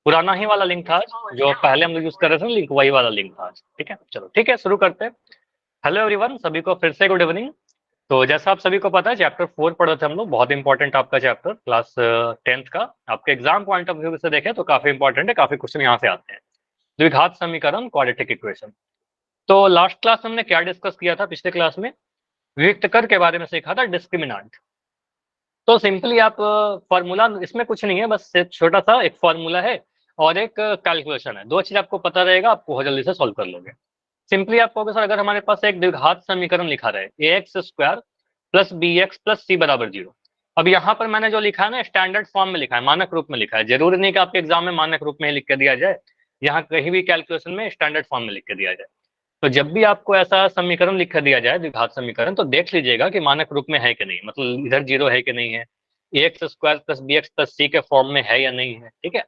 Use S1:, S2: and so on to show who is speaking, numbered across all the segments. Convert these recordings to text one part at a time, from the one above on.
S1: पुराना ही वाला लिंक था जो पहले हम लोग यूज कर रहे थे ना लिंक, वही वाला लिंक था आज। ठीक है, चलो ठीक है, शुरू करते हैं। हेलो एवरीवन, सभी को फिर से गुड इवनिंग। तो जैसा आप सभी को पता है, चैप्टर 4 पढ़े थे हम लोग, बहुत इंपॉर्टेंट आपका चैप्टर क्लास 10th का। आपके एग्जाम पॉइंट ऑफ व्यू से देखें तो काफी इंपॉर्टेंट है, काफी क्वेश्चन यहाँ से आते हैं। द्विघात समीकरण, क्वाड्रेटिक इक्वेशन। तो लास्ट क्लास में हमने क्या डिस्कस किया था? पिछले क्लास में विविक्त कर के बारे में सीखा था, डिस्क्रिमिनांट। तो सिंपली आप फॉर्मूला, इसमें कुछ नहीं है, बस एक छोटा सा एक फॉर्मूला है और एक कैलकुलेशन है। दो चीज आपको पता रहेगा, आपको बहुत जल्दी से सॉल्व कर लोगे। सिंपली आप कहोगे सर, अगर हमारे पास एक द्विघात समीकरण लिखा रहे A X square plus B X plus C बराबर 0। अब यहाँ पर मैंने जो लिखा है ना, स्टैंडर्ड फॉर्म में लिखा है, मानक रूप में लिखा है। जरूरी नहीं कि आपके एग्जाम में मानक रूप में ही लिख के दिया जाए, यहाँ कहीं भी कैलकुलेशन में स्टैंडर्ड फॉर्म में लिख के दिया जाए। तो जब भी आपको ऐसा समीकरण लिख दिया जाए, द्विघात समीकरण, तो देख लीजिएगा कि मानक रूप में है कि नहीं, मतलब इधर 0 है कि नहीं है, A X square plus B X plus C के फॉर्म में है या नहीं है। ठीक है,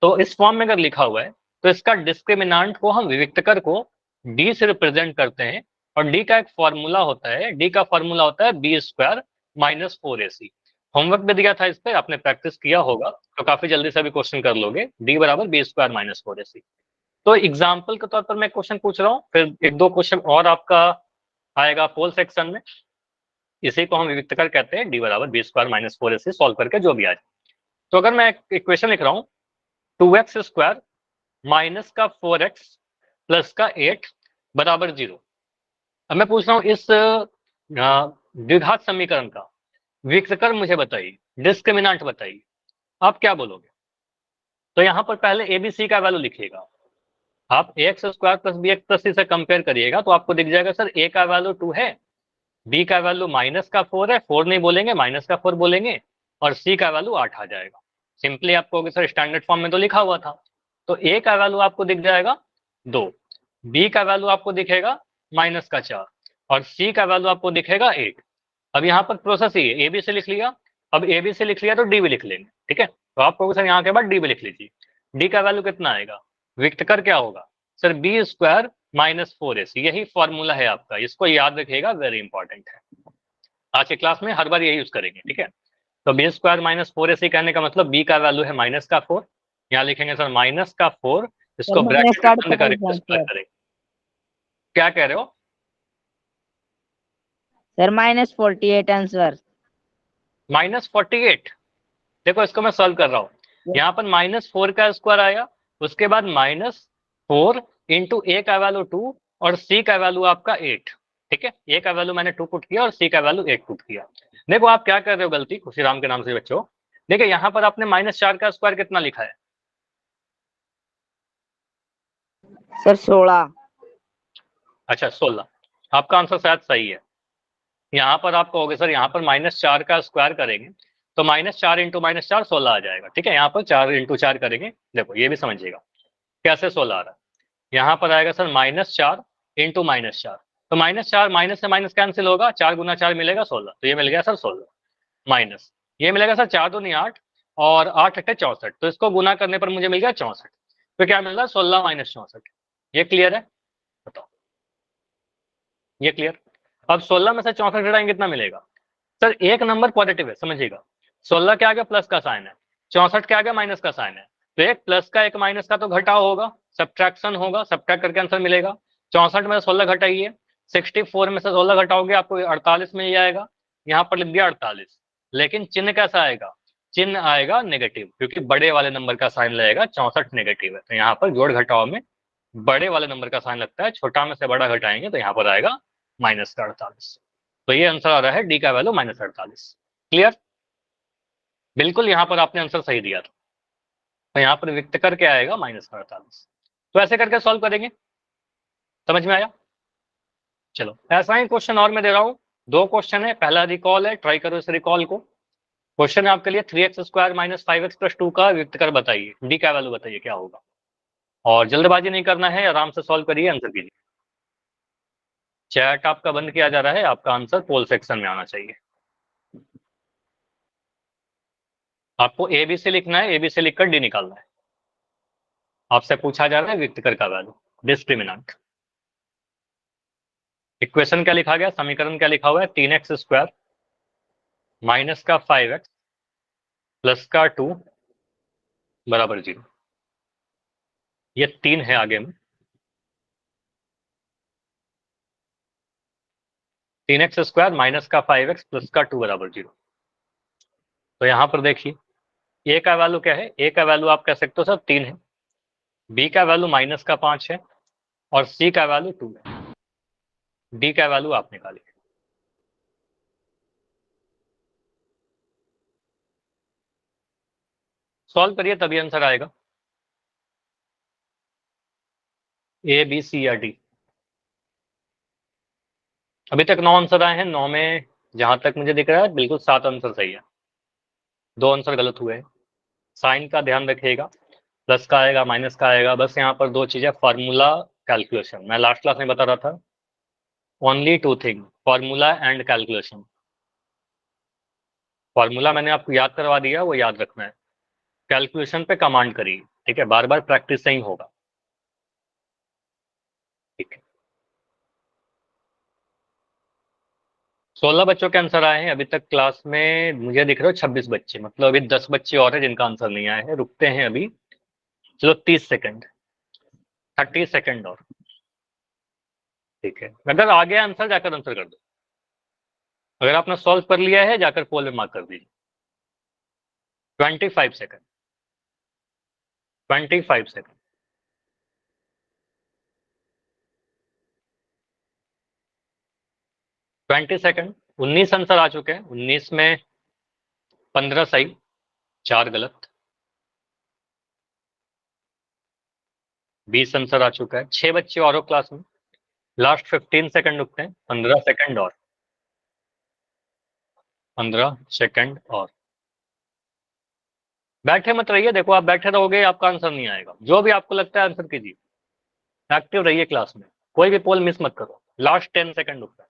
S1: तो इस फॉर्म में अगर लिखा हुआ है तो इसका डिस्क्रिमिनांट को हम विविक्तकर को डी से रिप्रेजेंट करते हैं। और डी का एक फॉर्मूला होता है, डी का फॉर्मूला होता है B square minus 4ac। Homework में दिया था इस पे, आपने प्रैक्टिस किया होगा तो काफी जल्दी से अभी क्वेश्चन कर लोगे। डी बराबर बी स्क्वायर माइनस 4ac। तो एग्जाम्पल के तौर पर मैं क्वेश्चन पूछ रहा हूँ, फिर एक दो क्वेश्चन और आपका आएगा पोल सेक्शन में। इसी को हम विविक्तकर कहते हैं, डी बराबर B square minus 4ac solve करके जो भी आ जाए। तो अगर मैं इक्वेशन लिख रहा हूँ 2x स्क्वायर माइनस का 4x प्लस का 8 बराबर 0। अब मैं पूछ रहा हूँ इस द्विघात समीकरण का विकर्ण मुझे बताइए, डिस्क्रिमिनांट बताइए। आप क्या बोलोगे? तो यहाँ पर पहले एबीसी का वैल्यू लिखिएगा। आप A X square plus B X plus C से कंपेयर करिएगा तो आपको दिख जाएगा सर ए का वैल्यू 2 है, बी का वैल्यू माइनस का 4 है, 4 नहीं बोलेंगे, माइनस का 4 बोलेंगे, और सी का वैल्यू 8 आ जाएगा। सिंपली आप कहोगे सर स्टैंडर्ड फॉर्म में तो लिखा हुआ था। तो ए का वैल्यू आपको दिख जाएगा 2, बी का वैल्यू आपको दिखेगा माइनस का 4, और सी का वैल्यू आपको दिखेगा 8। अब यहाँ पर प्रोसेस ही है, ए बी से लिख लिया, अब ए बी से लिख लिया तो डी भी लिख लेंगे। ठीक है, तो आप कहोगे सर यहाँ के बाद डी भी लिख लीजिए। डी का वैल्यू कितना आएगा? विकर्ण क्या होगा sir? B square minus 4ac। यही फॉर्मूला है आपका, इसको याद रखिएगा, वेरी इंपॉर्टेंट है। आज के क्लास में हर बार यही यूज करेंगे। ठीक है, तो बी स्क्वायर माइनस 4ac कहने का मतलब बी का वैल्यू है माइनस का 4, यहाँ लिखेंगे सर माइनस का 4,
S2: सर
S1: इसको
S2: मैंने
S1: ब्रैकेट में
S2: स्टार्ट
S1: बंद
S2: करा
S1: करके स्क्वायर
S2: आंसर।
S1: करेंगे। क्या कह रहे हो
S2: सर -48 आंसर।
S1: -48? देखो इसको मैं सॉल्व कर रहा हूँ, यहाँ पर -4 का स्क्वायर आया, उसके बाद -4 इंटू ए का वैल्यू 2 और सी का वैल्यू आपका 8। ठीक है, ए का वैल्यू मैंने 2 पुट किया और सी का वैल्यू 8 पुट किया। देखो आप क्या कर रहे हो गलती, खुशीराम के नाम से बच्चों। देखिए यहाँ पर आपने -4 का स्क्वायर कितना लिखा है?
S2: सर 16।
S1: अच्छा 16, आपका आंसर शायद सही है। यहाँ पर आप कहोगे सर यहाँ पर -4 का स्क्वायर करेंगे तो -4 इंटू -4 16 आ जाएगा। ठीक है, यहाँ पर 4 इंटू 4 करेंगे, देखो ये भी समझिएगा कैसे 16 आ रहा है। यहाँ पर आएगा सर -4 इंटू -4, तो -4 माइनस से माइनस कैंसिल होगा, 4 गुना 4 मिलेगा 16, तो ये मिल गया सर 16 माइनस, ये मिलेगा सर 4 दूनी 8 और 8 अट्ठे 64, तो इसको गुना करने पर मुझे मिल गया 64। तो क्या मिल रहा है? 16 माइनस 64। ये क्लियर है? बताओ, ये क्लियर? अब 16 में से 64 घटाएंगे कितना मिलेगा? सर एक नंबर पॉजिटिव है, समझिएगा। 16 के आगे प्लस का साइन है, 64 के आगे माइनस का साइन है, तो एक प्लस का एक माइनस का तो घटाव होगा, सब्ट्रैक्शन होगा, सब्ट्रैक्ट करके आंसर मिलेगा। 64 में से 16 घटाइए, 64 में से 16 घटाओगे आपको 48 मिल जाएगा। यहाँ पर लिख दिया 48, लेकिन चिन्ह कैसा आएगा? चिन्ह आएगा नेगेटिव, क्योंकि बड़े वाले नंबर का साइन लगेगा, 64 नेगेटिव है, तो यहाँ पर जोड़ घटाव में बड़े वाले नंबर का साइन लगता है, छोटा में से बड़ा घटाएंगे तो यहाँ पर आएगा माइनस का 48। तो ये आंसर आ रहा है डी का वैल्यू -48। क्लियर? बिल्कुल, यहाँ पर आपने आंसर सही दिया था, तो यहाँ पर विकर्ण करके आएगा -48। तो ऐसे करके सॉल्व करेंगे, समझ में आया? चलो ऐसा ही क्वेश्चन और मैं दे रहा हूँ, दो क्वेश्चन है, पहला रिकॉल है, ट्राई करो इस रिकॉल को। क्वेश्चन है आपके लिए 3x square minus 5x plus 2 का विकर्ण बताइए, डी का वैल्यू बताइए क्या होगा। और जल्दबाजी नहीं करना है, आराम से सॉल्व करिए, आंसर कीजिए। चैट आपका बंद किया जा रहा है, आपका आंसर पोल सेक्शन में आना चाहिए। आपको ए बी से लिखना है, ए बी से लिखकर डी निकालना है। आपसे पूछा जा रहा है विकर्ण का वैल्यू, डिस्क्रिमिनेंट। इक्वेशन क्या लिखा गया, समीकरण क्या लिखा हुआ है? 3x स्क्वायर माइनस का 5x प्लस का 2 बराबर 0। ये 3 है आगे में, 3x स्क्वायर माइनस का 5x प्लस का 2 बराबर 0। तो यहाँ पर देखिए ए का वैल्यू क्या है, ए का वैल्यू आप कह सकते हो सर 3 है, बी का वैल्यू माइनस का 5 है और सी का वैल्यू 2 है, डी का वैल्यू आप निकालिए। सॉल्व करिए तभी आंसर आएगा, ए बी सी या डी। अभी तक 9 आंसर आए हैं, 9 में जहां तक मुझे दिख रहा है बिल्कुल 7 आंसर सही है, 2 आंसर गलत हुए हैं। साइन का ध्यान रखिएगा, प्लस का आएगा माइनस का आएगा, बस यहाँ पर 2 चीजें, फार्मूला कैलकुलेशन। मैं लास्ट क्लास में बता रहा था only 2 thing, formula and calculation. Formula मैंने आपको याद करवा दिया, वो याद रखना है, कैलकुलेशन पे कमांड करिए, ठीक है, बार बार प्रैक्टिस से ही होगा, ठीक है। 16 बच्चों के आंसर आए हैं अभी तक क्लास में, मुझे दिख रहे हो 26 बच्चे, मतलब अभी 10 बच्चे और हैं जिनका आंसर नहीं आया है, रुकते हैं अभी, चलो 30 सेकंड, 30 सेकंड और, ठीक है। अगर आ गया आंसर जाकर आंसर कर दो, अगर आपने सॉल्व कर लिया है जाकर पोल में मार्क कर दीजिए। 25 सेकंड, 25 सेकंड, 20 सेकंड। 19 आंसर आ चुके हैं, 19 में 15 सही, 4 गलत। 20 आंसर आ चुका है, 6 बच्चे और हो क्लास में, लास्ट 15 सेकंड रुकते हैं, 15 सेकंड और, 15 सेकंड और। बैठे मत रहिए, देखो आप बैठे रहोगे आपका आंसर नहीं आएगा, जो भी आपको लगता है आंसर कीजिए, एक्टिव रहिए क्लास में, कोई भी पोल मिस मत करो। लास्ट 10 सेकंड रुकता है,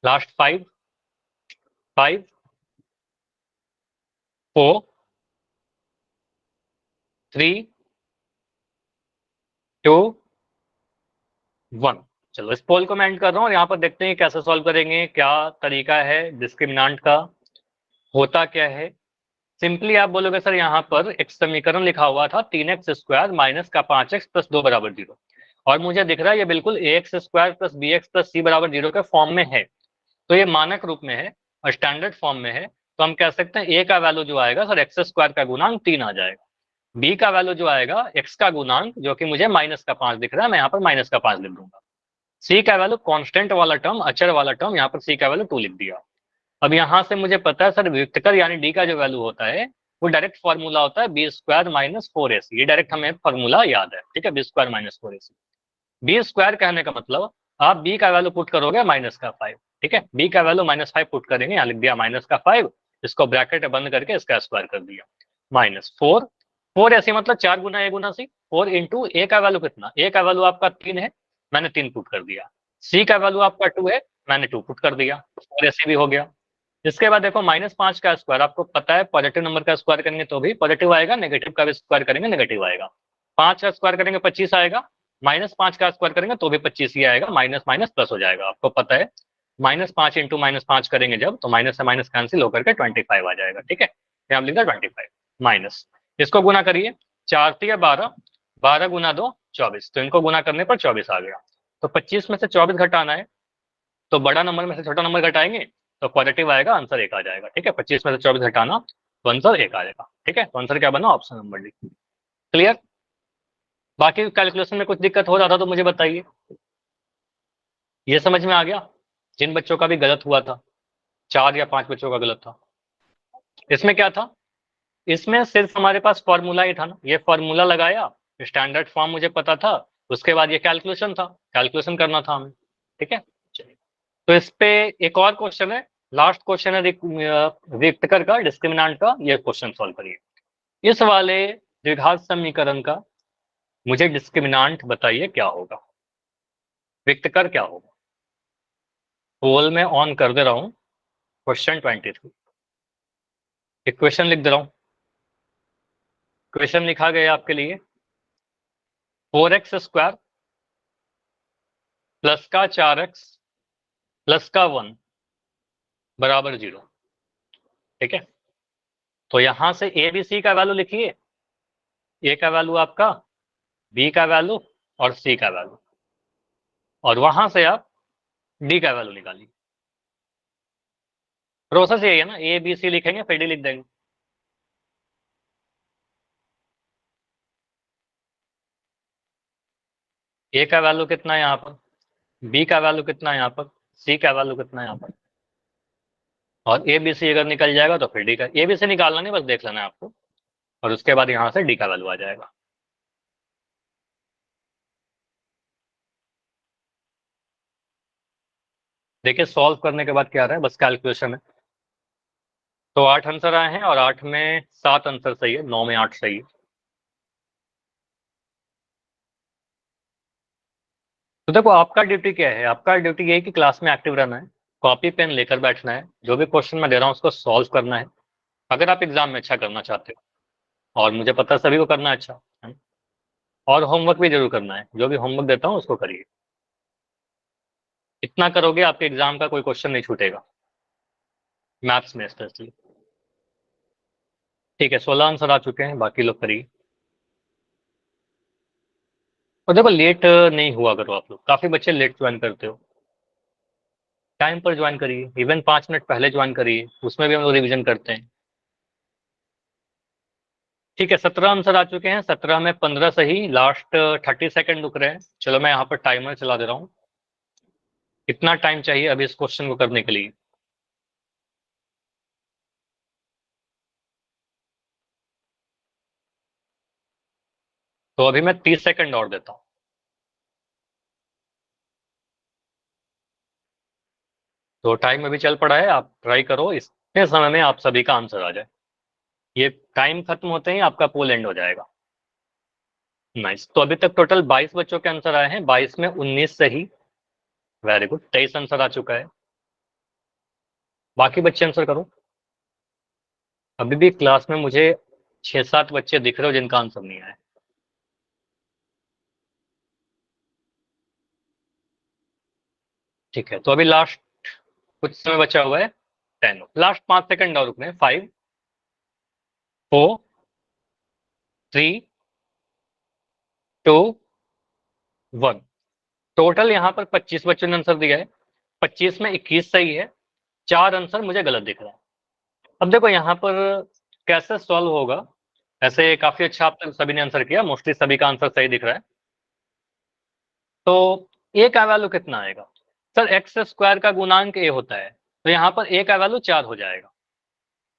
S1: लास्ट 5, 5, 4, 3, 2, 1। चलो इस पोल को मैं एंड कर रहा हूँ और यहाँ पर देखते हैं कैसे सॉल्व करेंगे, क्या तरीका है डिस्क्रिमिनांट का, होता क्या है। सिंपली आप बोलोगे सर यहाँ पर एक समीकरण लिखा हुआ था 3x स्क्वायर माइनस का 5x प्लस 2 बराबर 0, और मुझे दिख रहा है ये बिल्कुल ax square plus bx plus c बराबर 0 के फॉर्म में है, तो ये मानक रूप में है और स्टैंडर्ड फॉर्म में है, तो हम कह सकते हैं a का वैल्यू जो आएगा सर एक्स स्क्वायर का गुणांक 3 आ जाएगा, b का वैल्यू जो आएगा x का गुणांक जो कि मुझे माइनस का 5 दिख रहा है, मैं यहाँ पर माइनस का 5 लिख दूंगा, c का वैल्यू कॉन्स्टेंट वाला टर्म, अचर वाला टर्म, यहाँ पर c का वैल्यू 2 लिख दिया। अब यहाँ से मुझे पता है सर व्युत्तर यानी डी का जो वैल्यू होता है वो डायरेक्ट फॉर्मूला होता है बी स्क्वायर माइनस 4ac, ये डायरेक्ट हमें फॉर्मूला याद है, ठीक है, B square minus 4ac। B square कहने का मतलब आप बी का वैल्यू पुट करोगे माइनस का 5, ठीक है, बी का वैल्यू -5 पुट करेंगे, यहाँ लिख दिया माइनस का 5, इसको ब्रैकेट बंद करके इसका स्क्वायर कर दिया, -4, 4ac मतलब 4 गुना ए गुना सी, 4 इंटू ए का वैल्यू कितना, ए का वैल्यू आपका 3 है, मैंने 3 पुट कर दिया, सी का वैल्यू आपका 2 है, मैंने 2 पुट कर दिया, 4ac भी हो गया। इसके बाद देखो -5 का स्क्वायर, आपको पता है पॉजिटिव नंबर का स्क्वायर करेंगे तो भी पॉजिटिव आएगा, नेगेटिव का भी स्क्वायर करेंगे नेगेटिव आएगा, 5 का स्क्वायर करेंगे 25 आएगा, -5 का स्क्वायर करेंगे तो भी 25 ही आएगा, माइनस माइनस प्लस हो जाएगा, आपको पता है -5 इंटू -5 करेंगे जब तो माइनस से माइनस कैंसिल होकर के 25 आ जाएगा, ठीक है, यहाँ लिख दिया 25 माइनस, इसको गुना करिए, 4 3 12, 12 गुना 2 24, तो इनको गुना करने पर 24 आ गया, तो 25 में से 24 घटाना है, तो बड़ा नंबर में से छोटा नंबर घटाएंगे तो पॉजिटिव आएगा, आंसर 1 आ जाएगा, ठीक है, 25 में से 24 घटाना तो आंसर 1 आ जाएगा, ठीक है, तो आंसर क्या बना, ऑप्शन नंबर डी। क्लियर, बाकी कैलकुलेशन में कुछ दिक्कत हो रहा था तो मुझे बताइए, ये समझ में आ गया, जिन बच्चों का भी गलत हुआ था, 4 या 5 बच्चों का गलत था, इसमें क्या था, इसमें सिर्फ हमारे पास फॉर्मूला ही था ना, ये फॉर्मूला लगाया, स्टैंडर्ड फॉर्म मुझे पता था, उसके बाद ये कैलकुलेशन था, कैलकुलेशन करना था हमें, ठीक है। चलिए, तो इस पे एक और क्वेश्चन है, लास्ट क्वेश्चन है विकटकर का डिस्क्रिमिनांट का, ये क्वेश्चन सॉल्व करिए। इस वाले द्विघात समीकरण का मुझे डिस्क्रिमिनांट बताइए क्या होगा, विकटकर क्या होगा। पोल में ऑन कर दे रहा हूं, क्वेश्चन 23, एक क्वेश्चन लिख दे रहा हूं, क्वेश्चन लिखा गया आपके लिए 4x स्क्वायर प्लस का 4x प्लस का 1 बराबर 0, ठीक है। तो यहां से ए बी सी का वैल्यू लिखिए, ए का वैल्यू आपका, बी का वैल्यू और सी का वैल्यू, और वहां से आप डी का वैल्यू निकालिए। प्रोसेस यही है ना, ए बी सी लिखेंगे फिर डी लिख देंगे। ए का वैल्यू कितना है यहाँ पर, बी का वैल्यू कितना है यहाँ पर, सी का वैल्यू कितना है यहाँ पर, और ए बी सी अगर निकल जाएगा तो फिर डी का, ए बी सी निकालना नहीं, बस देख लेना है आपको, और उसके बाद यहाँ से डी का वैल्यू आ जाएगा। देखिए सॉल्व करने के बाद क्या आ रहा है, बस कैलकुलेशन है। तो 8 आंसर आए हैं और 8 में 7 आंसर सही है, 9 में 8 सही है। तो देखो आपका ड्यूटी क्या है, आपका ड्यूटी यही कि क्लास में एक्टिव रहना है, कॉपी पेन लेकर बैठना है, जो भी क्वेश्चन मैं दे रहा हूँ उसको सॉल्व करना है, अगर आप एग्जाम में अच्छा करना चाहते हो, और मुझे पता है सभी को करना है अच्छा है। और होमवर्क भी जरूर करना है, जो भी होमवर्क देता हूँ उसको करिए, इतना करोगे आपके एग्जाम का कोई क्वेश्चन नहीं छूटेगा, मैथ्स में स्पेशली। ठीक है, 16 आंसर आ चुके हैं, बाकी लोग करिए। और देखो लेट नहीं हुआ करो आप लोग, काफी बच्चे लेट ज्वाइन करते हो, टाइम पर ज्वाइन करिए, इवन 5 मिनट पहले ज्वाइन करिए, उसमें भी हम लोग रिविजन करते हैं। ठीक है, 17 आंसर आ चुके हैं, 17 में 15 सही, लास्ट 30 सेकेंड रुक रहे हैं। चलो मैं यहाँ पर टाइमर चला दे रहा हूँ, कितना टाइम चाहिए अभी इस क्वेश्चन को करने के लिए। तो अभी मैं 30 सेकेंड और देता हूँ। तो टाइम अभी चल पड़ा है, आप ट्राई करो इतने समय में आप सभी का आंसर आ जाए, ये टाइम खत्म होते ही आपका पोल एंड हो जाएगा। नाइस, तो अभी तक टोटल 22 बच्चों के आंसर आए हैं, 22 में 19 सही, वेरी गुड, 23 आंसर आ चुका है। बाकी बच्चे आंसर करो, अभी भी क्लास में मुझे 6-7 बच्चे दिख रहे हो जिनका आंसर नहीं आया। ठीक है, तो अभी लास्ट कुछ समय बचा हुआ है, 10, लास्ट 5 सेकंड और रुकने, 5, 4, 3, 2, 1। टोटल यहाँ पर 25 बच्चों ने आंसर दिया है, 25 में 21 सही है, 4 आंसर मुझे गलत दिख रहा है। अब देखो यहाँ पर कैसे सॉल्व होगा, ऐसे काफी अच्छा आप तक सभी ने आंसर किया, मोस्टली सभी का आंसर सही दिख रहा है। तो ए का वैल्यू कितना आएगा, सर एक्स स्क्वायर का गुणांक ए होता है, तो यहाँ पर ए का वैल्यू 4 हो जाएगा,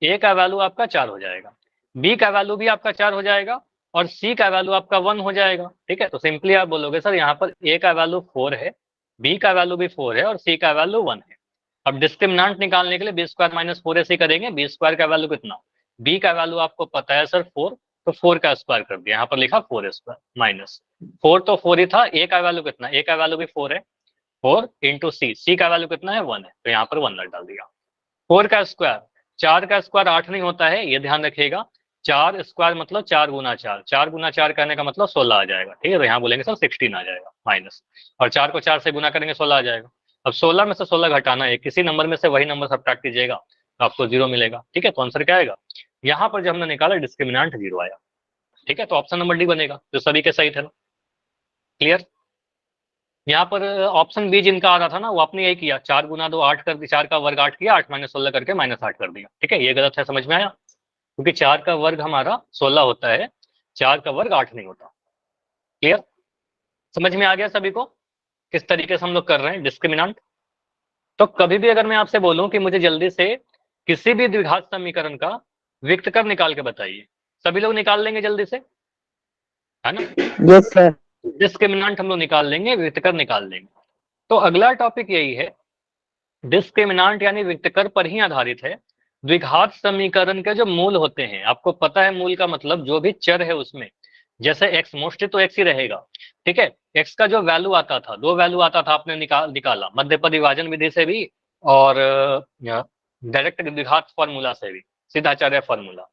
S1: ए का वैल्यू आपका 4 हो जाएगा, बी का वैल्यू भी आपका 4 हो जाएगा, और सी का वैल्यू आपका 1 हो जाएगा। ठीक है, तो सिंपली आप बोलोगे सर यहाँ पर ए का वैल्यू 4 है, बी का वैल्यू भी 4 है, और सी का वैल्यू 1 है। अब डिस्क्रिमिनेंट निकालने के लिए बी स्क्वायर माइनस 4ac करेंगे, बी स्क्वायर का वैल्यू कितना, बी का वैल्यू आपको पता है सर 4, तो 4 का स्क्वायर कर दिया, यहाँ पर लिखा 4 स्क्वायर माइनस 4, तो 4 ही था, ए का वैल्यू कितना, ए का वैल्यू भी 4 है, 4 इंटू सी, सी का वैल्यू कितना है 1 है, तो यहाँ पर 1 डाल दिया। 4 का स्क्वायर, 4 का स्क्वायर 8 नहीं होता है, ये ध्यान रखिएगा, 4 स्क्वायर मतलब 4 गुना 4, 4 गुना 4 करने का मतलब 16 आ जाएगा। ठीक है, तो यहाँ बोलेंगे सर 16 आ जाएगा माइनस, और 4 को 4 से गुना करेंगे 16 आ जाएगा। अब 16 में से 16 घटाना है, किसी नंबर में से वही नंबर सब्ट्रैक्ट कीजिएगा तो आपको 0 मिलेगा। ठीक है, तो आंसर क्या आएगा, यहाँ पर जब हमने निकाला डिस्क्रिमिनेंट 0 आया। ठीक है, तो ऑप्शन नंबर डी बनेगा, जो सभी के सही थे ना, क्लियर। यहाँ पर ऑप्शन बी जिनका आ रहा था ना, वो आपने यही किया, 4 गुना 2 8 कर दिया, 4 का वर्ग 8 किया, 8 माइनस 16 करके माइनस 8 कर दिया। ठीक है, ये गलत है, समझ में आया, क्योंकि 4 का वर्ग हमारा 16 होता है, 4 का वर्ग 8 नहीं होता। क्लियर, समझ में आ गया सभी को किस तरीके से हम लोग कर रहे हैं डिस्क्रिमिनेंट। तो कभी भी अगर मैं आपसे बोलूं कि मुझे जल्दी से किसी भी द्विघात समीकरण का विकर्ण निकाल के बताइए, सभी लोग निकाल लेंगे जल्दी से, है ना।
S2: Yes sir.
S1: डिस्क्रिमिनेंट हम लोग निकाल लेंगे, विकर्ण निकाल लेंगे। तो अगला टॉपिक यही है, डिस्क्रिमिनांट यानी विकर्ण पर ही आधारित है। द्विघात समीकरण के जो मूल होते हैं, आपको पता है मूल का मतलब जो भी चर है उसमें, जैसे एक्स मोस्टली तो एक्स ही रहेगा। ठीक है, एक्स का जो वैल्यू आता था, दो वैल्यू आता था, आपने निकाला मध्यपद विभाजन विधि से भी, और डायरेक्ट द्विघात फॉर्मूला से भी, सीधाचार्य फॉर्मूला।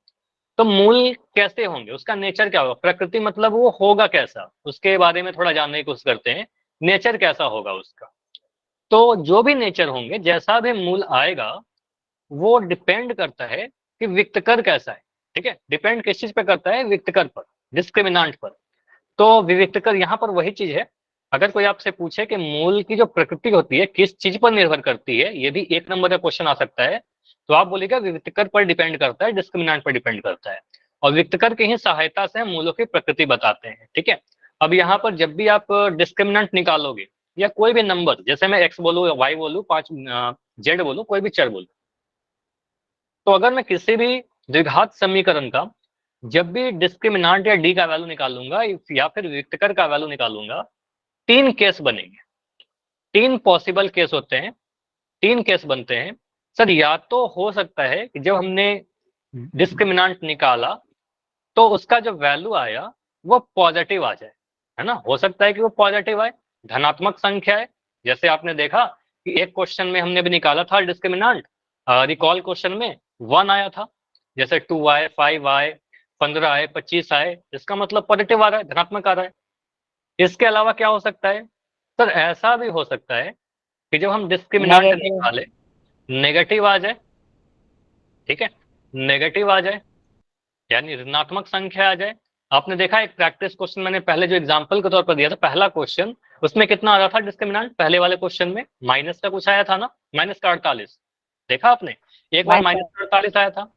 S1: तो मूल कैसे होंगे, उसका नेचर क्या होगा, प्रकृति मतलब वो होगा कैसा, उसके बारे में थोड़ा जानने की कोशिश करते हैं, नेचर कैसा होगा उसका। तो जो भी नेचर होंगे, जैसा भी मूल आएगा, वो डिपेंड करता है कि विकर्ण कैसा है। ठीक है, डिपेंड किस चीज पे करता है, विविक्तकर पर, डिस्क्रिमिनांट पर। तो विविक्तकर यहाँ पर वही चीज है, अगर कोई आपसे पूछे कि मूल की जो प्रकृति होती है किस चीज पर निर्भर करती है, ये भी एक नंबर का क्वेश्चन आ सकता है, तो आप बोलेगा विविक्तकर पर डिपेंड करता है, डिस्क्रिमिनांट पर डिपेंड करता है, और विविक्तकर की ही सहायता से हम मूलों की प्रकृति बताते हैं। ठीक है, अब यहाँ पर जब भी आप डिस्क्रिमिनांट निकालोगे या कोई भी नंबर, जैसे मैं एक्स बोलूँ या वाई बोलूँ, 5 जेड बोलूँ, कोई भी चर बोलूँ, तो अगर मैं किसी भी द्विघात समीकरण का जब भी डिस्क्रिमिनांट या डी का वैल्यू निकालूंगा या फिर विविक्तकर का वैल्यू निकालूंगा, 3 केस बनेंगे, 3 पॉसिबल केस होते हैं, 3 केस बनते हैं। सर या तो हो सकता है कि जब हमने डिस्क्रिमिनांट निकाला तो उसका जो वैल्यू आया वो पॉजिटिव आ जाए, है ना, हो सकता है कि वो पॉजिटिव आए, धनात्मक संख्या है। जैसे आपने देखा कि एक क्वेश्चन में हमने भी निकाला था डिस्क्रिमिनांट, रिकॉल क्वेश्चन में 1 आया था, जैसे 2 आए, 5 आए, 15 आए, 25 आए, इसका मतलब पॉजिटिव आ रहा है, धनात्मक आ रहा है। इसके अलावा क्या हो सकता है सर, ऐसा भी हो सकता है कि जब हम डिस्क्रिमिनांट
S2: नेगेटिव।
S1: निकाले नेगेटिव आ जाए, ठीक है, नेगेटिव आ जाए यानी ऋणात्मक संख्या आ जाए। आपने देखा एक प्रैक्टिस क्वेश्चन मैंने पहले जो एग्जांपल के तौर पर दिया था, पहला क्वेश्चन, उसमें कितना आ रहा था डिस्क्रिमिनांट, पहले वाले क्वेश्चन में माइनस का कुछ आया था ना, माइनस का 48, देखा आपने, एक बार माइनस का 48 आया था।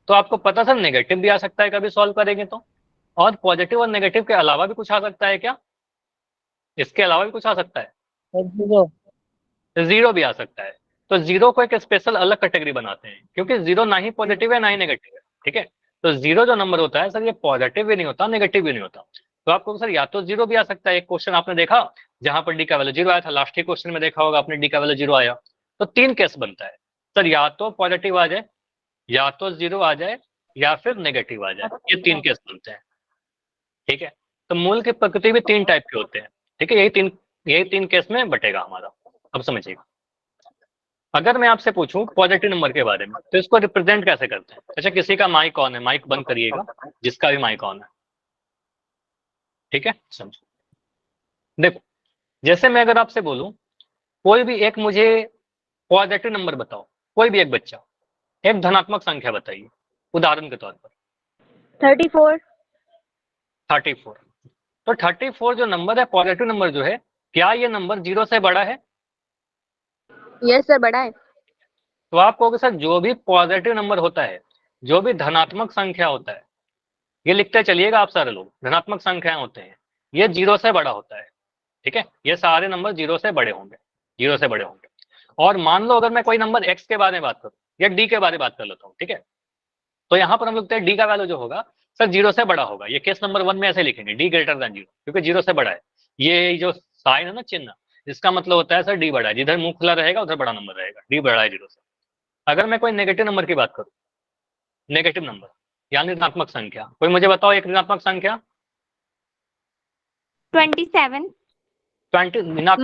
S1: तो आपको पता था नेगेटिव भी आ सकता है कभी सॉल्व करेंगे तो, और पॉजिटिव और नेगेटिव के अलावा भी कुछ आ सकता है क्या, इसके अलावा भी कुछ आ सकता है,
S2: जीरो।
S1: जीरो भी आ सकता है। तो जीरो को एक स्पेशल अलग कैटेगरी बनाते हैं, क्योंकि जीरो ना ही पॉजिटिव है ना ही नेगेटिव है। ठीक है, तो जीरो जो नंबर होता है सर, ये पॉजिटिव भी नहीं होता, नेगेटिव भी नहीं होता। तो आपको सर या तो जीरो भी आ सकता है, एक क्वेश्चन आपने देखा जहां पर डी का वैल्यू जीरो आया था, लास्ट ही क्वेश्चन में देखा होगा आपने, डी का वैल्यू जीरो आया। तो 3 केस बनता है सर, या तो पॉजिटिव आ जाए, या तो जीरो आ जाए, या फिर नेगेटिव आ जाए, ये 3 केस बनते हैं। ठीक है, तो मूल की प्रकृति भी 3 टाइप के होते हैं। ठीक है, यही तीन केस में बटेगा हमारा। अब समझिएगा, अगर मैं आपसे पूछूं पॉजिटिव नंबर के बारे में, तो इसको रिप्रेजेंट कैसे करते हैं। अच्छा, किसी का माइक ऑन है, माइक बंद करिएगा, जिसका भी माइक ऑन है। ठीक है, समझो, देखो, जैसे मैं अगर आपसे बोलूं कोई भी एक मुझे पॉजिटिव नंबर बताओ, कोई भी एक बच्चा एक धनात्मक संख्या बताइए, उदाहरण के तौर पर
S3: 34।
S1: 34। तो 34 जो नंबर है, पॉजिटिव नंबर जो है, क्या ये नंबर जीरो से बड़ा है।
S3: यस सर, बड़ा है।
S1: तो आप कहोगे सर जो भी पॉजिटिव नंबर होता है, जो भी धनात्मक संख्या होता है, ये लिखते चलिएगा आप सारे लोग, धनात्मक संख्याएं होते हैं, ये जीरो से बड़ा होता है। ठीक है, ये सारे नंबर जीरो से बड़े होंगे, जीरो से बड़े होंगे। और मान लो अगर मैं कोई नंबर एक्स के बारे में बात करूं या डी के बारे में बात कर लेता हूं, ठीक है, तो यहाँ पर हम लिखते हैं डी का वैल्यू जो होगा सर जीरो से बड़ा होगा। ये केस नंबर 1 में ऐसे लिखेंगे, डी ग्रेटर देन जीरो, क्योंकि जीरो से बड़ा है। ये जो साइन है ना, चिन्ह, इसका मतलब होता है सर डी बड़ा है, जिधर मुंह खुला रहेगा उधर बड़ा नंबर रहेगा, डी बड़ा है जीरो से। अगर मैं कोई नेगेटिव नंबर की बात करूं, नेगेटिव नंबर यानी ऋणात्मक संख्या, कोई मुझे बताओ एक ऋणात्मक संख्या।
S3: 27।
S1: 20
S3: -27।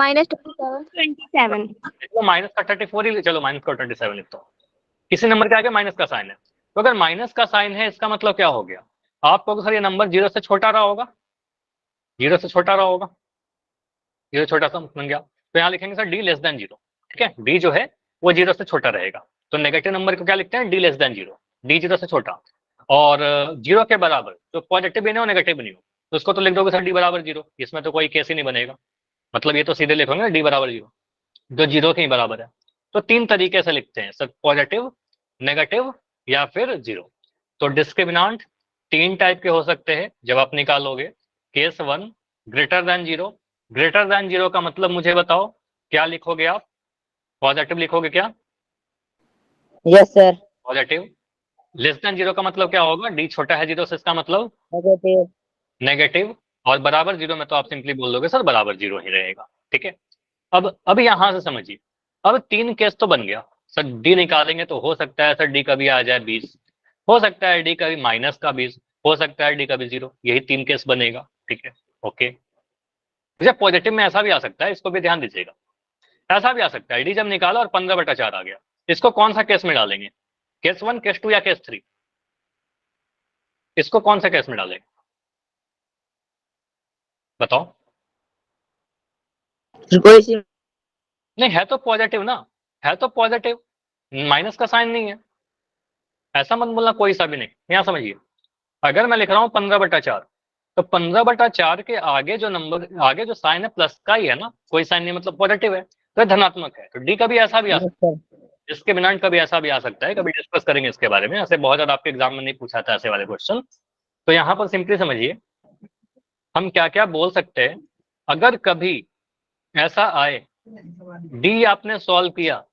S1: माइनस का 34 ही, चलो माइनस का 27 लिखता हूँ, किसी नंबर के आगे माइनस का साइन है। तो अगर माइनस का साइन है, इसका मतलब क्या हो गया, आप कहोगे सर ये नंबर जीरो से छोटा रहा होगा, जीरो से छोटा रहा होगा, जीरो छोटा सा बन गया, तो यहाँ लिखेंगे sir D less than zero. ठीक है, डी जो है वो जीरो से छोटा रहेगा, तो नेगेटिव नंबर को क्या लिखते हैं, D less than zero, D zero से छोटा। और जीरो के बराबर, तो पॉजिटिव भी नहीं हो नेगेटिव भी नहीं हो, तो उसको तो लिख दोगे सर डी बराबर जीरो, इसमें तो कोई केस ही नहीं बनेगा, मतलब ये तो सीधे लिखोगे ना डी बराबर जीरो, जो जीरो के ही बराबर है। तो 3 तरीके से लिखते हैं सर, पॉजिटिव, नेगेटिव या फिर जीरो। तो डिस्क्रिमिनांट 3 टाइप के हो सकते हैं जब आप निकालोगे। Case 1 greater than zero, greater than zero का मतलब मुझे बताओ क्या लिखोगे आप, पॉजिटिव लिखोगे क्या,
S2: yes sir.
S1: Positive. Less than zero का मतलब क्या होगा, डी छोटा है जीरो से, इसका मतलब
S2: नेगेटिव।
S1: नेगेटिव। और बराबर जीरो में तो आप सिंपली बोल दोगे सर बराबर जीरो ही रहेगा। ठीक है, अब यहां से समझिए, अब 3 केस तो बन गया सर, डी निकालेंगे तो हो सकता है सर डी कभी आ जाए 20, हो सकता है डी कभी माइनस का 20, हो सकता है डी कभी जीरो, यही 3 केस बनेगा। ठीक है, ओके। अच्छा, पॉजिटिव में ऐसा भी आ सकता है, इसको भी ध्यान दीजिएगा, ऐसा भी आ सकता है डी जब निकाला और 15/4 आ गया, इसको कौन सा केस में डालेंगे, केस 1, केस 2 या केस 3, इसको कौन सा केस में डालेंगे बताओ।
S2: कोई सी।
S1: नहीं, है तो पॉजिटिव ना, है तो पॉजिटिव, माइनस का साइन नहीं है, ऐसा मत बोलना कोई सा भी नहीं। यहाँ समझिए, अगर मैं लिख रहा हूँ 15/4, तो 15/4 के आगे जो नंबर, आगे जो साइन है प्लस का ही है ना, कोई साइन नहीं, मतलब पॉजिटिव है, तो ये धनात्मक है। तो डी कभी ऐसा भी आ
S2: यस
S1: सकता है,
S2: सर।
S1: डिस्क्रिमिनेंट कभी ऐसा भी आ सकता है, कभी डिस्कस करेंगे इसके बारे में, ऐसे बहुत ज्यादा आपके एग्जाम में नहीं पूछा था ऐसे वाले क्वेश्चन। तो यहाँ पर सिंपली समझिए हम क्या क्या बोल सकते हैं। अगर कभी ऐसा आए डी आपने सॉल्व किया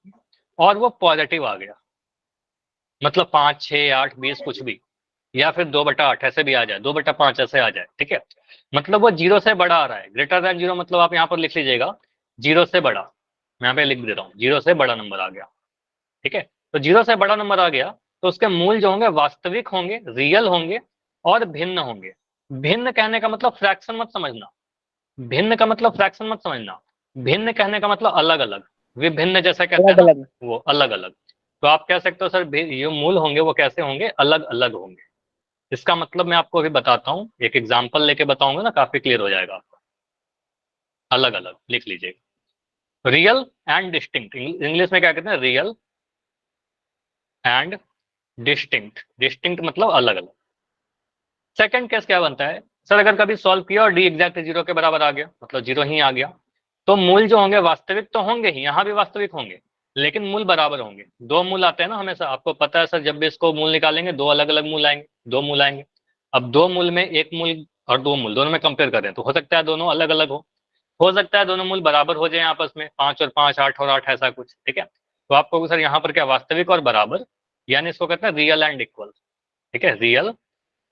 S1: और वो पॉजिटिव आ गया, मतलब 5, 6, 8, 20 कुछ भी, या फिर 2/8 ऐसे भी आ जाए, 2/5 ऐसे आ जाए, ठीक है, मतलब वो 0 से बड़ा आ रहा है, ग्रेटर देन 0, मतलब आप यहाँ पर लिख लीजिएगा 0 से बड़ा, मैं यहाँ पे लिख दे रहा हूँ 0 से बड़ा नंबर आ गया, ठीक है। तो 0 से बड़ा नंबर आ गया तो उसके मूल जो होंगे वास्तविक होंगे, रियल होंगे और भिन्न होंगे। भिन्न कहने का मतलब फ्रैक्शन मत समझना, भिन्न का मतलब फ्रैक्शन मत समझना, भिन्न कहने का मतलब अलग अलग, विभिन्न जैसा कहते हैं
S2: अलग
S1: ना,
S2: अलग।
S1: वो अलग अलग। तो आप कह सकते हो सर ये मूल होंगे वो कैसे होंगे, अलग अलग होंगे। इसका मतलब मैं आपको अभी बताता हूँ, एक एग्जांपल लेके बताऊंगा ना, काफी क्लियर हो जाएगा आपको। अलग अलग लिख लीजिए, रियल एंड डिस्टिंक्ट, इंग्लिश में क्या कहते हैं, रियल एंड डिस्टिंक्ट, डिस्टिंक्ट मतलब अलग अलग। सेकंड केस क्या बनता है, सर अगर कभी सॉल्व किया और डी एग्जैक्ट 0 के बराबर आ गया, मतलब 0 ही आ गया, तो मूल जो होंगे वास्तविक तो होंगे ही, यहाँ भी वास्तविक होंगे, लेकिन मूल बराबर होंगे। दो मूल आते हैं ना हमेशा, आपको पता है सर, जब भी इसको मूल निकालेंगे दो अलग अलग मूल आएंगे, दो मूल आएंगे। अब दो मूल में एक मूल और दो मूल दोनों में कंपेयर करें तो हो सकता है दोनों अलग अलग हो सकता है दोनों मूल बराबर हो जाए आपस में, 5 और 5, 8 और 8 ऐसा कुछ, ठीक है। तो आपको सर यहाँ पर क्या, वास्तविक और बराबर, यानी इसको कहते हैं रियल एंड इक्वल, ठीक है, रियल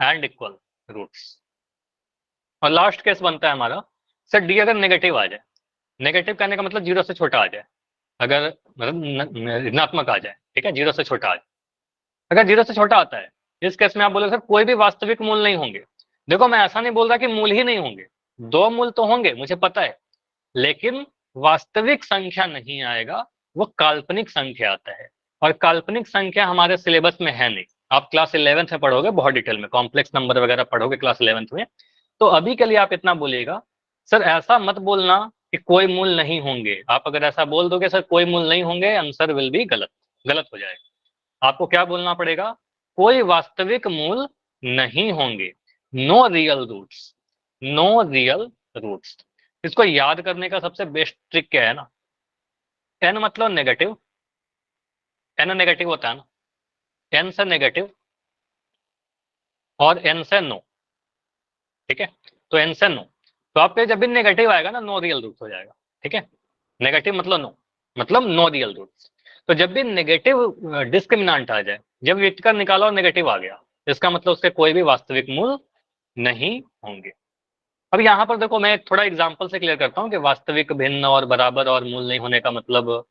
S1: एंड इक्वल रूट्स। और लास्ट केस बनता है हमारा, सर डी अगर नेगेटिव आ जाए, नेगेटिव कहने का मतलब 0 से छोटा आ जाए, अगर मतलब ऋणात्मक आ जाए, ठीक है, 0 से छोटा आ जाए। अगर 0 से छोटा आता है, इस केस में आप बोले सर कोई भी वास्तविक मूल नहीं होंगे। देखो मैं ऐसा नहीं बोल रहा कि मूल ही नहीं होंगे, दो मूल तो होंगे मुझे पता है, लेकिन वास्तविक संख्या नहीं आएगा, वो काल्पनिक संख्या आता है। और काल्पनिक संख्या हमारे सिलेबस में है नहीं, आप क्लास 11th में पढ़ोगे बहुत डिटेल में, कॉम्प्लेक्स नंबर वगैरह पढ़ोगे क्लास 11th में। तो अभी के लिए आप इतना बोलिएगा, सर ऐसा मत बोलना कि कोई मूल नहीं होंगे। आप अगर ऐसा बोल दोगे सर कोई मूल नहीं होंगे, आंसर विल बी गलत, गलत हो जाएगा। आपको क्या बोलना पड़ेगा, कोई वास्तविक मूल नहीं होंगे, no real roots, no real roots. इसको याद करने का सबसे बेस्ट ट्रिक क्या है ना, एन मतलब नेगेटिव, एन नेगेटिव होता है ना, एन से नेगेटिव और एन से नो, ठीक है। तो एन से नो, तो आपके जब भी नेगेटिव आएगा ना, नो रियल रूट्स हो जाएगा, ठीक है। नेगेटिव मतलब नो, मतलब नो रियल रूट्स। तो जब भी नेगेटिव डिस्क्रिमिनेंट आ जाए, जब व्यक्त कर निकाला और नेगेटिव आ गया, इसका मतलब उसके कोई भी वास्तविक मूल नहीं होंगे। अब यहाँ पर देखो मैं थोड़ा एग्जाम्पल से क्लियर करता हूँ कि वास्तविक, भिन्न और बराबर और मूल नहीं होने का मतलब,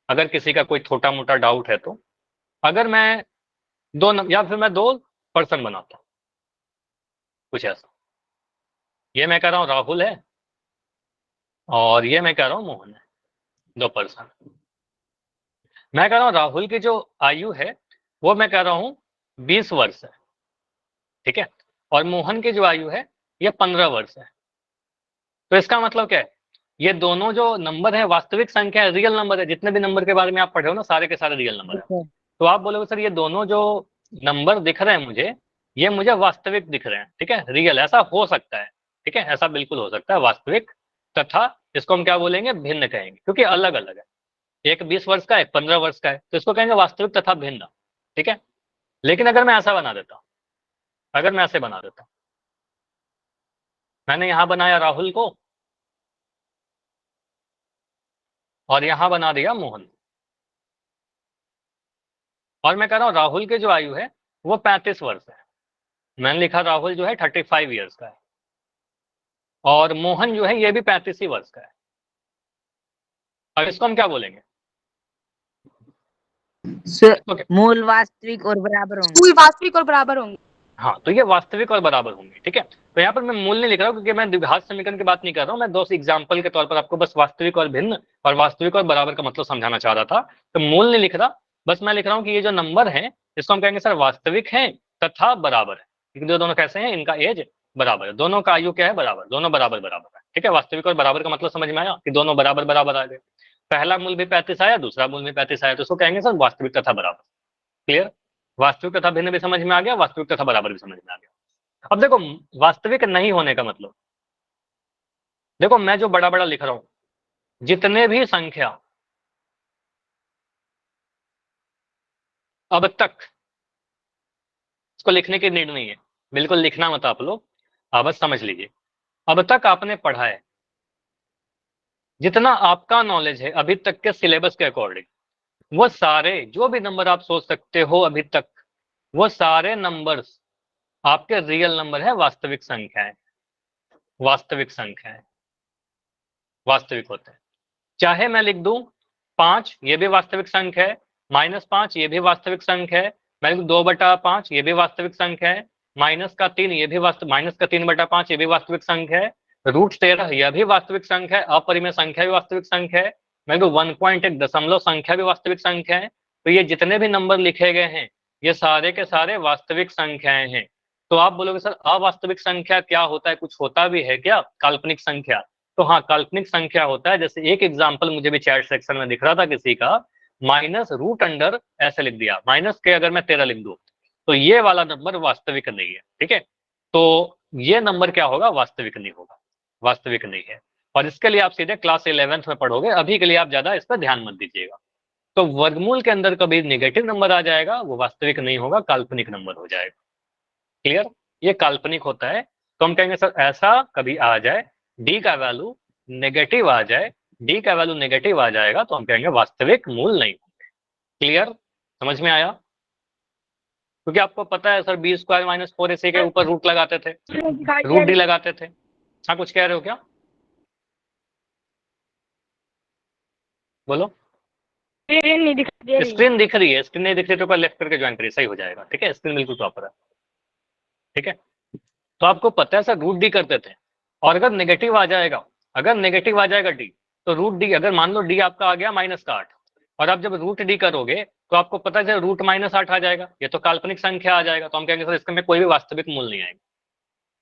S1: अगर किसी का कोई छोटा मोटा डाउट है तो, अगर मैं या फिर मैं दो पर्सन बनाता हूँ, कुछ ऐसा, ये मैं कह रहा हूँ राहुल है और ये मैं कह रहा हूँ मोहन है, दो पर्सन। मैं कह रहा हूँ राहुल की जो आयु है वो मैं कह रहा हूँ 20 वर्ष है, ठीक है, और मोहन की जो आयु है ये 15 वर्ष है। तो इसका मतलब क्या है, ये दोनों जो नंबर है वास्तविक संख्या है, रियल नंबर है, जितने भी नंबर के बारे में आप पढ़े हो ना सारे के सारे रियल नंबर
S2: यस
S1: है।
S2: सर।
S1: तो आप बोलोगे सर ये दोनों जो नंबर दिख रहे हैं मुझे, ये मुझे वास्तविक दिख रहे हैं, ठीक है, रियल, ऐसा हो सकता है, ठीक है, ऐसा बिल्कुल हो सकता है वास्तविक, तथा इसको हम क्या बोलेंगे, भिन्न कहेंगे, क्योंकि अलग अलग है, एक 20 वर्ष का है, 15 वर्ष का है, तो इसको कहेंगे वास्तविक तथा भिन्न, ठीक है। लेकिन अगर मैं ऐसा बना देता, अगर मैं ऐसे बना देता, मैंने यहां बनाया राहुल को और यहां बना दिया मोहन, और मैं कह रहा हूं राहुल की जो आयु है वो 35 वर्ष है, मैंने लिखा राहुल जो है 35 ईयर्स का है, और मोहन जो है ये भी 35 ही वर्ष का है। अब इसको हम क्या बोलेंगे,
S2: सर
S1: इसको क्या?
S2: मूल वास्तविक और बराबर होंगे।
S3: मूल वास्तविक और बराबर होंगे।
S1: हाँ, तो ये वास्तविक और बराबर होंगे, ठीक है। तो यहाँ पर मैं मूल नहीं लिख रहा हूँ क्योंकि मैं द्विघात समीकरण की बात नहीं कर रहा हूँ, मैं दोस्त एग्जाम्पल के तौर पर आपको बस वास्तविक और भिन्न और वास्तविक और बराबर का मतलब समझाना चाह रहा था। तो मूल नहीं लिख रहा, बस मैं लिख रहा हूँ कि ये जो नंबर है इसको हम कहेंगे सर वास्तविक है तथा बराबर है, क्योंकि जो दोनों कैसे हैं, इनका एज बराबर है, दोनों का आयु क्या है, बराबर, दोनों बराबर बराबर है, ठीक है। वास्तविक और बराबर का मतलब समझ में आया कि दोनों बराबर बराबर आ गए, पहला मूल भी 35 आया, दूसरा मूल भी 35 आया, तो इसको कहेंगे सर वास्तविक तथा बराबर। क्लियर, वास्तविक तथा भिन्न भी समझ में आ गया, वास्तविक तथा बराबर भी समझ में आ गया। अब देखो वास्तविक नहीं होने का मतलब, देखो मैं जो बड़ा बड़ा लिख रहा हूं, जितने भी संख्या अब तक, इसको लिखने की नीड नहीं है, बिल्कुल लिखना मत आप लोग, आप बस समझ लीजिए। अब तक आपने पढ़ा है, जितना आपका नॉलेज है अभी तक के सिलेबस के अकॉर्डिंग, वो सारे जो भी नंबर आप सोच सकते हो अभी तक, वो सारे नंबर्स आपके रियल नंबर है, वास्तविक संख्याएं, वास्तविक संख्याएं, वास्तविक होते हैं। चाहे मैं लिख दूं 5, ये भी वास्तविक संख्या है, -5 ये भी वास्तविक संख्या है, मैं लिख 2/5 ये भी वास्तविक संख्या है, -3 ये भी -3/5 ये भी वास्तविक संख्या है, √13 यह भी वास्तविक संख्या है, अपरिमेय संख्या भी वास्तविक संख्या है, मैं लिखूं 1.1 दशमलव संख्या भी वास्तविक संख्या है। तो ये जितने भी नंबर लिखे गए हैं, ये सारे के सारे वास्तविक संख्याएं हैं। तो आप बोलोगे सर अवास्तविक संख्या क्या होता है, कुछ होता भी है क्या, काल्पनिक संख्या? तो हाँ, काल्पनिक संख्या होता है। जैसे एक एग्जाम्पल मुझे भी चैट सेक्शन में दिख रहा था किसी का, -√अंडर ऐसे लिख दिया, माइनस के अगर मैं 13 लिख दूं, तो ये वाला नंबर वास्तविक नहीं है, ठीक है। तो ये नंबर क्या होगा, वास्तविक नहीं होगा, वास्तविक नहीं है। और इसके लिए आप सीधे क्लास 11th में पढ़ोगे, अभी के लिए आप ज्यादा इस पर ध्यान मत दीजिएगा। तो वर्गमूल के अंदर कभी नेगेटिव नंबर आ जाएगा, वो वास्तविक नहीं होगा, काल्पनिक नंबर हो जाएगा। क्लियर? ये काल्पनिक होता है। तो हम कहेंगे सर ऐसा कभी आ जाए, डी का वैल्यू नेगेटिव आ जाए, डी का वैल्यू नेगेटिव आ जाएगा, तो हम कहेंगे वास्तविक मूल नहीं होंगे। क्लियर? समझ में आया? क्योंकि आपको पता है सर बी स्क्वायर -4 AC के ऊपर रूट लगाते थे, रूट डी लगाते थे। हाँ कुछ कह रहे हो क्या? बोलो।
S2: स्क्रीन नहीं दिखाई दे रही।
S1: स्क्रीन दिख रही है, स्क्रीन नहीं दिख रही तो ऊपर लेफ्ट करके ज्वाइन करिए, सही हो जाएगा, ठीक है। स्क्रीन बिल्कुल प्रॉपर है, ठीक है। तो आपको पता है सर रूट डी करते थे, और अगर नेगेटिव आ जाएगा, अगर नेगेटिव आ जाएगा डी, तो रूट डी, अगर मान लो डी आपका आ गया -8, और आप जब रूट डी करोगे तो आपको पता है √-8 आ जाएगा, ये तो काल्पनिक संख्या आ जाएगा। तो हम कहेंगे सर इसमें कोई भी वास्तविक मूल नहीं आएगा।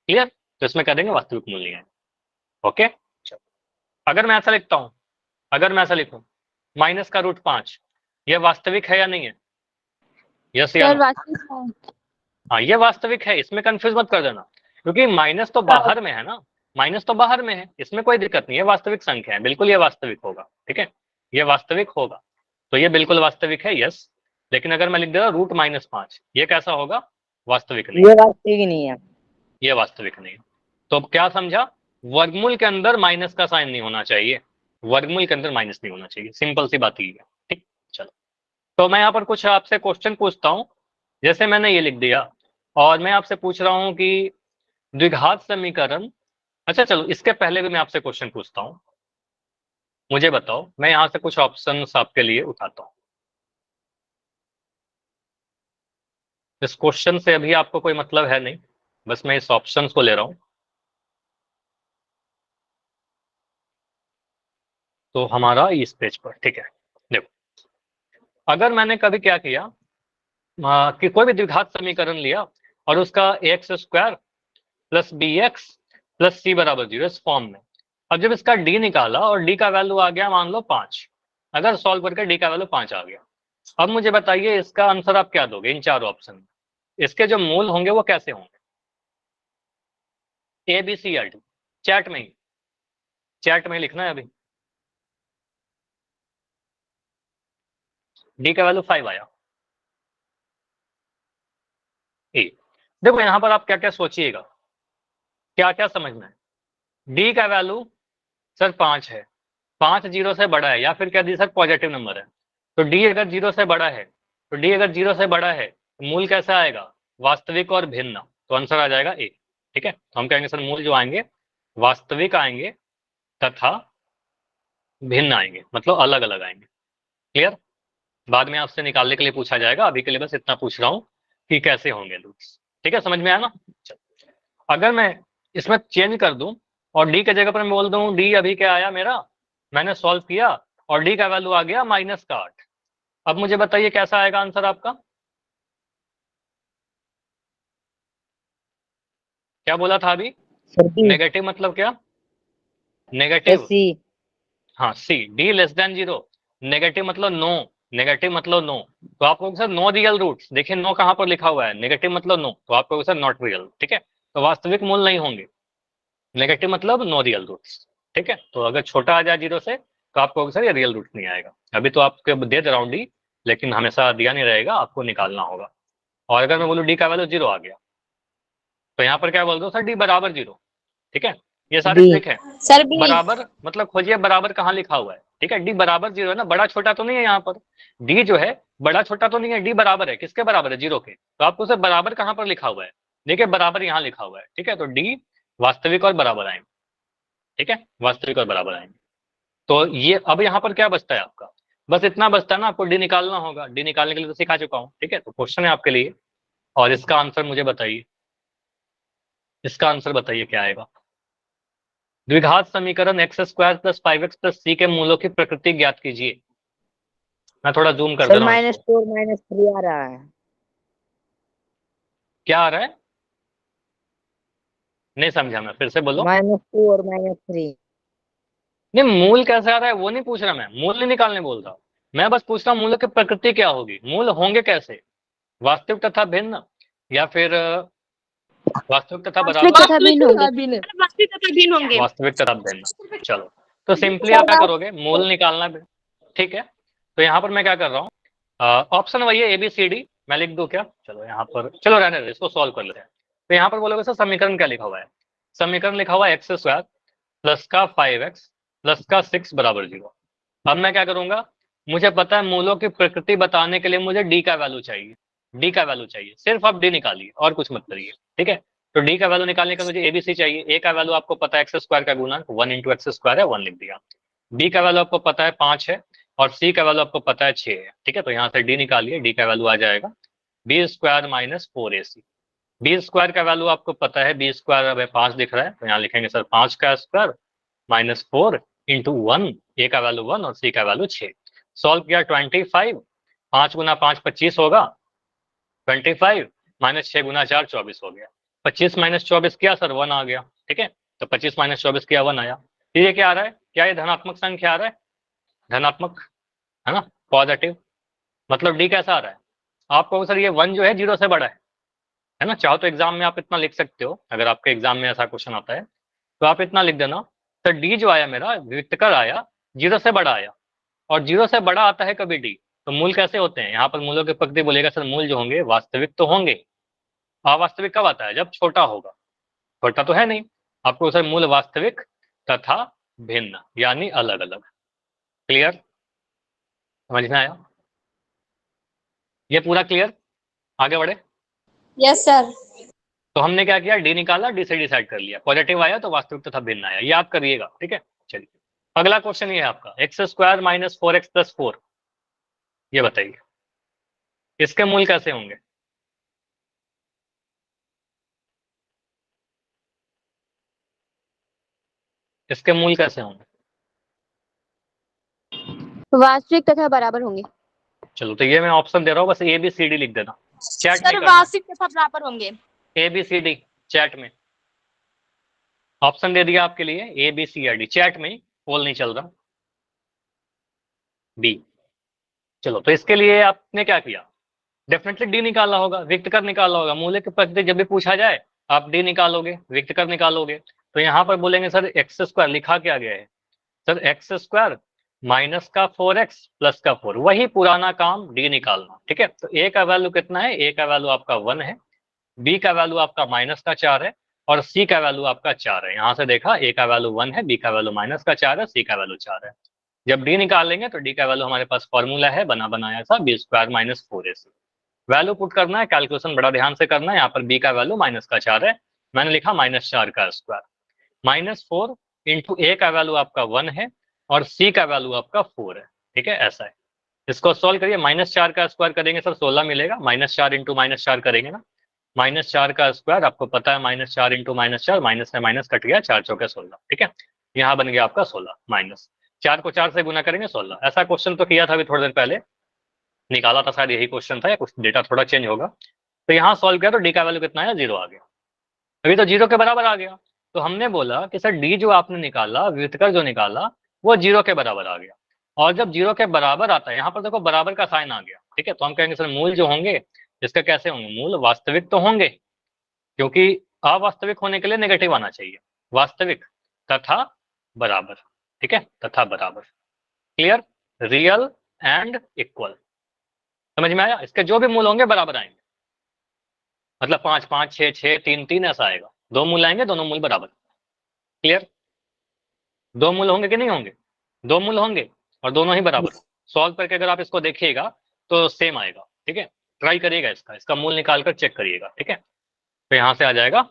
S1: क्लियर? तो इसमें कह देंगे वास्तविक मूल नहीं आएगा। ओके, अगर मैं ऐसा लिखता हूं, अगर मैं ऐसा लिखूं माइनस का √5, यह वास्तविक है या नहीं है? यस या
S3: सर
S1: नो?
S3: वास्तविक है।
S1: हाँ ये वास्तविक है, इसमें कंफ्यूज मत कर देना, क्योंकि माइनस तो बाहर में है ना, माइनस तो बाहर में है, इसमें कोई दिक्कत नहीं है, वास्तविक संख्या है, बिल्कुल ये वास्तविक होगा, ठीक है, ये वास्तविक होगा। तो ये बिल्कुल वास्तविक है, यस। लेकिन अगर मैं लिख दे रहा हूँ √-5, ये कैसा होगा, वास्तविक नहीं,
S2: ये वास्तविक नहीं है,
S1: ये वास्तविक नहीं है। तो अब क्या समझा, वर्गमूल के अंदर माइनस का साइन नहीं होना चाहिए, वर्गमूल के अंदर माइनस नहीं होना चाहिए, सिंपल सी बात ही है, ठीक। चलो, तो मैं यहाँ पर कुछ आपसे क्वेश्चन पूछता हूँ, जैसे मैंने ये लिख दिया, और मैं आपसे पूछ रहा हूँ कि द्विघात समीकरण, अच्छा चलो इसके पहले भी मैं आपसे क्वेश्चन पूछता हूँ, मुझे बताओ, मैं यहाँ से कुछ ऑप्शंस आपके लिए उठाता हूँ। इस क्वेश्चन से अभी आपको कोई मतलब है नहीं, बस मैं इस ऑप्शंस को ले रहा हूँ। तो हमारा इस पेज पर, ठीक है, देखो, अगर मैंने कभी क्या किया कि कोई भी द्विघात समीकरण लिया और उसका x² + bx + c = 0 इस फॉर्म में, अब जब इसका d निकाला और d का वैल्यू आ गया मान लो 5, अगर सॉल्व करके d का वैल्यू 5 आ गया, अब मुझे बताइए इसका आंसर आप क्या दोगे इन चार ऑप्शन में, इसके जो मूल होंगे वो कैसे होंगे, ए बी सी या डी? चैट में ही, चैट में ही लिखना है अभी। डी का वैल्यू 5 आया, ए। देखो यहाँ पर आप क्या क्या सोचिएगा, क्या क्या समझना है। डी का वैल्यू सर 5 है, 5 0 से बड़ा है, या फिर क्या दी सर पॉजिटिव नंबर है, तो डी अगर 0 से बड़ा है, तो डी अगर 0 से बड़ा है तो मूल कैसा आएगा, वास्तविक और भिन्न, तो आंसर आ जाएगा ए, ठीक है। तो हम कहेंगे सर मूल जो आएंगे वास्तविक आएंगे तथा भिन्न आएंगे, मतलब अलग अलग आएंगे। क्लियर? बाद में आपसे निकालने के लिए पूछा जाएगा, अभी के लिए बस इतना पूछ रहा हूँ कि कैसे होंगे रूट्स, ठीक है, समझ में आया ना? अगर मैं इसमें चेंज कर दूं और डी के जगह पर मैं बोल दूं डी अभी क्या आया मेरा, मैंने सॉल्व किया और डी का वैल्यू आ गया -8, अब मुझे बताइए कैसा आएगा आंसर आपका? क्या बोला था अभी? नेगेटिव मतलब क्या? नेगेटिव,
S2: सी,
S1: हाँ सी, डी <0, नेगेटिव मतलब नो, नेगेटिव मतलब नो, तो आप कहोगे सर नो रियल रूट्स, देखिए नो कहां पर लिखा हुआ है, नेगेटिव मतलब नो, तो आप कहोगे सर नॉट रियल, ठीक है। तो वास्तविक मूल नहीं होंगे। नेगेटिव मतलब नो रियल रूट्स, ठीक है। तो अगर छोटा आ जाए 0 से तो आपको सर ये रियल रूट नहीं आएगा। अभी तो आपको दे दे रहा हूँ डी, लेकिन हमेशा दिया नहीं रहेगा, आपको निकालना होगा। और अगर मैं बोलूँ डी का वैल्यू 0 आ गया तो यहाँ पर क्या बोल दो सर डी बराबर 0, ठीक है। ये सारे
S2: बी
S1: ट्रिक है।
S3: Sir B.
S1: बराबर मतलब खोजिए बराबर कहाँ लिखा हुआ है, ठीक है। डी बराबर 0 है ना, बड़ा छोटा तो नहीं है यहाँ पर। डी जो है बड़ा छोटा तो नहीं है, डी बराबर है किसके बराबर है, 0 के। तो आपको उसे बराबर कहाँ पर लिखा हुआ है, देखिए बराबर यहाँ लिखा हुआ है, ठीक है। तो डी वास्तविक और बराबर आएंगे, ठीक है, वास्तविक और बराबर आएंगे। तो ये अब यहाँ पर क्या बचता है आपका, बस इतना बचता है ना, आपको डी निकालना होगा। डी निकालने के लिए तो सिखा चुका हूँ, ठीक है। तो क्वेश्चन है आपके लिए और इसका आंसर मुझे बताइए, इसका आंसर बताइए क्या आएगा। द्विघात समीकरण x² + 5x + c के मूलों की प्रकृति ज्ञात कीजिए। मैं थोड़ा जूम कर दे
S2: सर
S1: रहा हूँ इसको।
S2: -4 -3 आ रहा है।
S1: क्या आ रहा है, नहीं समझा मैं, फिर से बोलो।
S2: -2 और -3।
S1: नहीं मूल कैसे आ रहा है वो नहीं पूछ रहा मैं, मूल नहीं निकालने बोल रहा। मैं बस पूछ रहा हूँ मूलों की प्रकृति क्या होगी, मूल होंगे कैसे, वास्तविक तथा भिन्न, या फिर वास्तविक तथा
S3: वास्तविक
S1: बराबर,
S3: तथा भिन्न होंगे।
S2: वास्तविक तथा भिन्न होंगे।
S1: वास्तविक तथा भिन्न। चलो तो सिंपली आप क्या करोगे, मूल निकालना भी, ठीक है। तो यहाँ पर मैं क्या कर रहा हूँ, ऑप्शन वही है ABCD, मैं लिख दूं क्या, चलो यहाँ पर, चलो रहने दो इसको सॉल्व कर लेते हैं। तो यहाँ पर बोलोगे सर समीकरण क्या लिखा हुआ है, समीकरण लिखा हुआ है x² + का 5x + का 6 = 0। अब मैं क्या करूंगा, मुझे पता है मूलों की प्रकृति बताने के लिए मुझे डी का वैल्यू चाहिए, डी का वैल्यू चाहिए, सिर्फ आप डी निकालिए और कुछ मत करिए, ठीक है। तो डी का वैल्यू निकालने का मुझे ABC चाहिए। ए का वैल्यू आपको पता है x² का गुणा 1 × x² है, 1 लिख दिया। बी का वैल्यू आपको पता है 5 है और सी का वैल्यू आपको पता है 6 है, ठीक है। तो यहाँ से डी निकालिए, डी का वैल्यू आ जाएगा b² - 4ac। b² का वैल्यू आपको पता है, b² अब 5 दिख रहा है तो यहाँ लिखेंगे सर 5 का स्क्वायर -4 × 1, ए का वैल्यू 1 और सी का वैल्यू 6। सॉल्व किया 25, 5 × 5 25 होगा, 25 -6 × 4 24 हो गया। 25 - 24 किया सर 1 आ गया, ठीक है। तो 25 - 24 किया 1 आया। ये क्या आ रहा है, क्या ये धनात्मक संख्या आ रहा है, धनात्मक है ना, पॉजिटिव। मतलब डी कैसा आ रहा है, आपको सर ये 1 जो है 0 से बड़ा है ना। चाहो तो एग्जाम में आप इतना लिख सकते हो, अगर आपके एग्जाम में ऐसा क्वेश्चन आता है तो आप इतना लिख देना, सर डी जो आया मेरा विविक्तकर आया 0 से बड़ा आया, और 0 से बड़ा आता है कभी डी। तो मूल कैसे होते हैं, यहाँ पर मूलों की प्रकृति बोलेगा सर मूल जो होंगे वास्तविक तो होंगे, अवास्तविक कब आता है, जब छोटा होगा, छोटा तो है नहीं। आपको सर मूल वास्तविक तथा भिन्न यानी अलग अलग। क्लियर, समझ में आया, ये पूरा क्लियर, आगे बढ़े।
S3: Yes sir.
S1: तो हमने क्या किया, डी निकाला, डी से डिसाइड कर लिया, पॉजिटिव आया तो वास्तविक तथा भिन्न आया, ये आप करिएगा, ठीक है। चलिए अगला क्वेश्चन ये है आपका, x² - 4x + 4, ये बताइए इसके मूल कैसे होंगे। इसके मूल कैसे होंगे,
S3: वास्तविक तथा बराबर होंगे।
S1: चलो तो ये मैं ऑप्शन दे रहा हूँ, बस ABCD लिख देना, चैट
S2: सर
S1: नहीं करना,
S2: वास्तविक तथा बराबर होंगे।
S1: ABCD चैट में, ऑप्शन दे दिया आपके लिए ABCD, चैट में, पोल नहीं चल रहा, बी। चलो तो इसके लिए आपने क्या किया, डेफिनेटली डी निकालना होगा, व्यक्त कर निकालना होगा। मूल्य की प्रकृति जब भी पूछा जाए आप डी निकालोगे, व्यक्त कर निकालोगे। तो यहाँ पर बोलेंगे सर x² लिखा क्या गया है, सर x² - का 4x + का 4, वही पुराना काम डी निकालना, ठीक है। तो ए का वैल्यू कितना है, ए का वैल्यू आपका 1 है, बी का वैल्यू आपका -4 है और सी का वैल्यू आपका 4 है। यहाँ से देखा ए का वैल्यू 1 है, बी का वैल्यू -4 है, सी का वैल्यू 4 है। जब डी निकालेंगे तो डी का वैल्यू हमारे पास फॉर्मूला है बना बनाया था b² - 4ac। वैल्यू पुट करना है, कैलकुलेशन बड़ा ध्यान से करना है। यहाँ पर बी का वैल्यू -4 है, मैंने लिखा -4 का स्क्वायर, -4 × ए का वैल्यू आपका 1 है और सी का वैल्यू आपका 4 है, ठीक है। ऐसा है, इसको सॉल्व करिए, -4 का स्क्वायर करेंगे सर 16 मिलेगा, -4 × -4 करेंगे ना, -4 का स्क्वायर आपको पता है -4 × -4, माइनस से माइनस कट गया, 4 चौके 16, ठीक है। यहाँ बन गया आपका 16, -4 को 4 से गुना करेंगे 16। ऐसा क्वेश्चन तो किया था अभी थोड़ी देर पहले, निकाला था शायद यही क्वेश्चन था, या कुछ डेटा थोड़ा चेंज होगा। तो यहाँ सॉल्व किया तो डी का वैल्यू कितना है, 0 आ गया, अभी तो 0 के बराबर आ गया। तो हमने बोला कि सर डी जो आपने निकाला, व्युत्कर जो निकाला वो 0 के बराबर आ गया, और जब 0 के बराबर आता है, यहाँ पर देखो बराबर का साइन आ गया, ठीक है। तो हम कहेंगे सर मूल जो होंगे इसका कैसे होंगे, मूल वास्तविक तो होंगे, क्योंकि अवास्तविक होने के लिए नेगेटिव आना चाहिए, वास्तविक तथा बराबर, ठीक है, तथा बराबर, क्लियर, रियल एंड इक्वल, समझ में आया? इसके जो भी मूल होंगे बराबर आएंगे, मतलब 5 5 6 6 3 3 ऐसा आएगा, दो मूल आएंगे, दोनों मूल बराबर, क्लियर, दो मूल होंगे कि नहीं होंगे? दो मूल होंगे और दोनों ही बराबर। सॉल्व करके अगर आप इसको देखिएगा तो सेम आएगा, ठीक है, ट्राई करिएगा, इसका मूल निकाल कर चेक करिएगा, ठीक है, तो यहाँ से आ जाएगा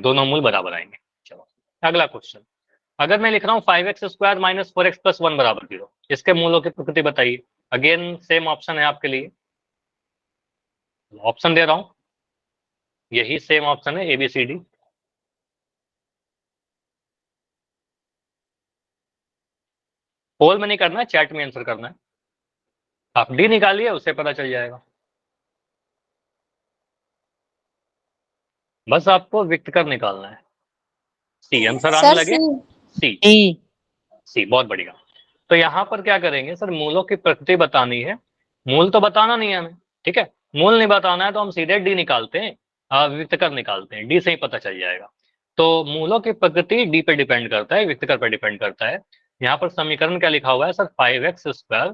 S1: दोनों मूल बराबर आएंगे। चलो अगला क्वेश्चन, अगर मैं लिख रहा हूँ 5x square minus 4x plus 1 बराबर 0, इसके मूलों की प्रकृति बताइए। अगेन सेम ऑप्शन है आपके लिए, ऑप्शन दे रहा हूं, यही सेम ऑप्शन है ABCD। पोल में नहीं करना है, चैट में आंसर करना है, आप डी निकालिए, उससे पता चल जाएगा। बस आपको व्यक्त कर निकालना है। सी आंसर आने लगे, सी सी, बहुत बढ़िया। तो यहाँ पर क्या करेंगे सर, मूलों की प्रकृति बतानी है, मूल तो बताना नहीं है हमें, ठीक है, मूल नहीं बताना है तो हम सीधे डी निकालते हैं, व्यक्त कर निकालते हैं, डी से ही पता चल जाएगा। तो मूलों की प्रकृति डी पे डिपेंड करता है, व्यक्त कर पे डिपेंड करता है। यहाँ पर समीकरण क्या लिखा हुआ है सर, 5x स्क्वायर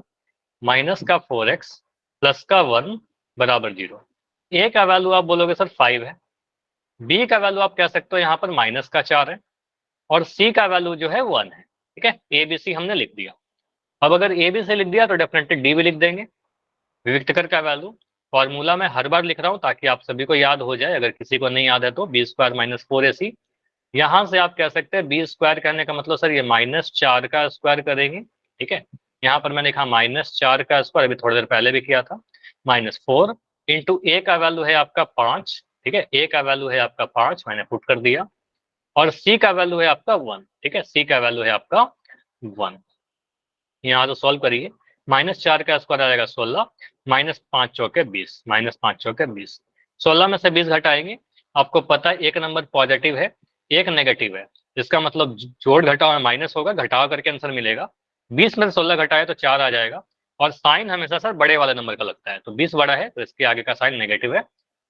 S1: माइनस का 4x प्लस का 1 बराबर 0। ए का वैल्यू आप बोलोगे सर 5 है, बी का वैल्यू आप कह सकते हो यहाँ पर माइनस का 4 है, और सी का वैल्यू जो है 1 है, ठीक है, ए बी सी हमने लिख दिया। अब अगर ए बी सी लिख दिया तो डेफिनेटली डी भी लिख देंगे, विविक्त कर का वैल्यू फॉर्मूला में हर बार लिख रहा हूं ताकि आप सभी को याद हो जाए, अगर किसी को नहीं याद है तो बी स्क्वायर माइनस 4ac, यहां से आप कह सकते हैं बी स्क्वायर कहने का मतलब सर ये -4 का स्क्वायर करेंगे, ठीक है, यहाँ पर मैंने कहा -4 का स्क्वायर, अभी थोड़ी देर पहले भी किया था, -4 इंटू ए का वैल्यू है आपका 5, ठीक है, ए का वैल्यू है आपका 5, मैंने पुट कर दिया, और सी का वैल्यू है आपका 1, ठीक है, सी का वैल्यू है आपका 1। यहाँ तो सॉल्व करिए, -4 का स्क्वायर आ जाएगा 16, -5 चौके 20, -5 चौके 20, 16 में से 20 घटाएंगे, आपको पता है एक नंबर पॉजिटिव है, एक नेगेटिव है, इसका मतलब जोड़ घटाओ में माइनस होगा, घटाव करके आंसर मिलेगा, 20 में से 16 घटाए तो 4 आ जाएगा, और साइन हमेशा सर बड़े वाले नंबर का लगता है, तो 20 बड़ा है तो इसके आगे का साइन नेगेटिव है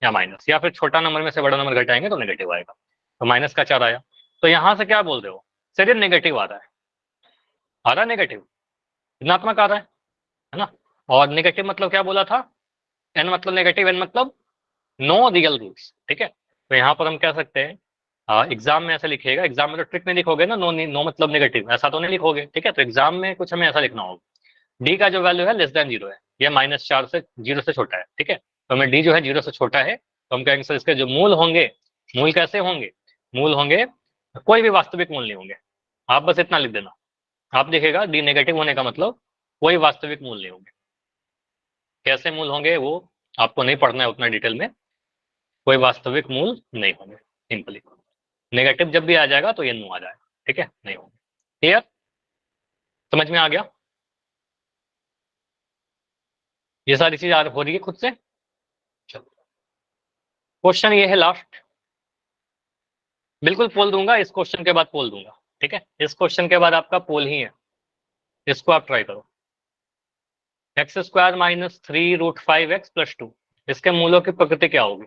S1: या माइनस, या फिर छोटा नंबर में से बड़ा नंबर घटाएंगे तो नेगेटिव आएगा, तो माइनस का 4 आया। तो यहाँ से क्या बोल रहे हो सर, ये नेगेटिव आ रहा है, आ रहा है नेगेटिव, ऋणात्मक आ रहा है ना, और नेगेटिव मतलब क्या बोला था, एन मतलब नेगेटिव, एन मतलब नो रियल रूट्स, ठीक है, तो यहाँ पर हम कह सकते हैं, एग्जाम में ऐसे लिखिएगा, एग्जाम में तो ट्रिक में लिखोगे ना, नो नो मतलब नेगेटिव, ऐसा तो नहीं लिखोगे, ठीक है, तो एग्जाम में कुछ हमें ऐसा लिखना होगा, डी का जो वैल्यू है लेस देन 0 है, ये -4 से 0 से छोटा है, ठीक है, तो हमें डी जो है 0 से छोटा है, तो हम कहेंगे सर इसके जो मूल होंगे, मूल कैसे होंगे, मूल होंगे कोई भी वास्तविक मूल नहीं होंगे, आप बस इतना लिख देना, आप देखेगा डी नेगेटिव होने का मतलब कोई वास्तविक मूल नहीं होंगे, कैसे मूल होंगे वो आपको नहीं पढ़ना है उतना डिटेल में, कोई वास्तविक मूल नहीं होंगे, सिंपली नेगेटिव जब भी आ जाएगा तो ये नो आ जाएगा, ठीक है, नहीं होंगे, क्लियर, समझ में आ गया, ये सारी चीज हो रही है खुद से। चलो क्वेश्चन ये है लास्ट, बिल्कुल पोल दूंगा, इस क्वेश्चन के बाद पोल दूंगा, ठीक है, इस क्वेश्चन के बाद आपका पोल ही है, इसको आप ट्राई करो, x square minus 3√5x plus 2, इसके मूलों की प्रकृति क्या होगी,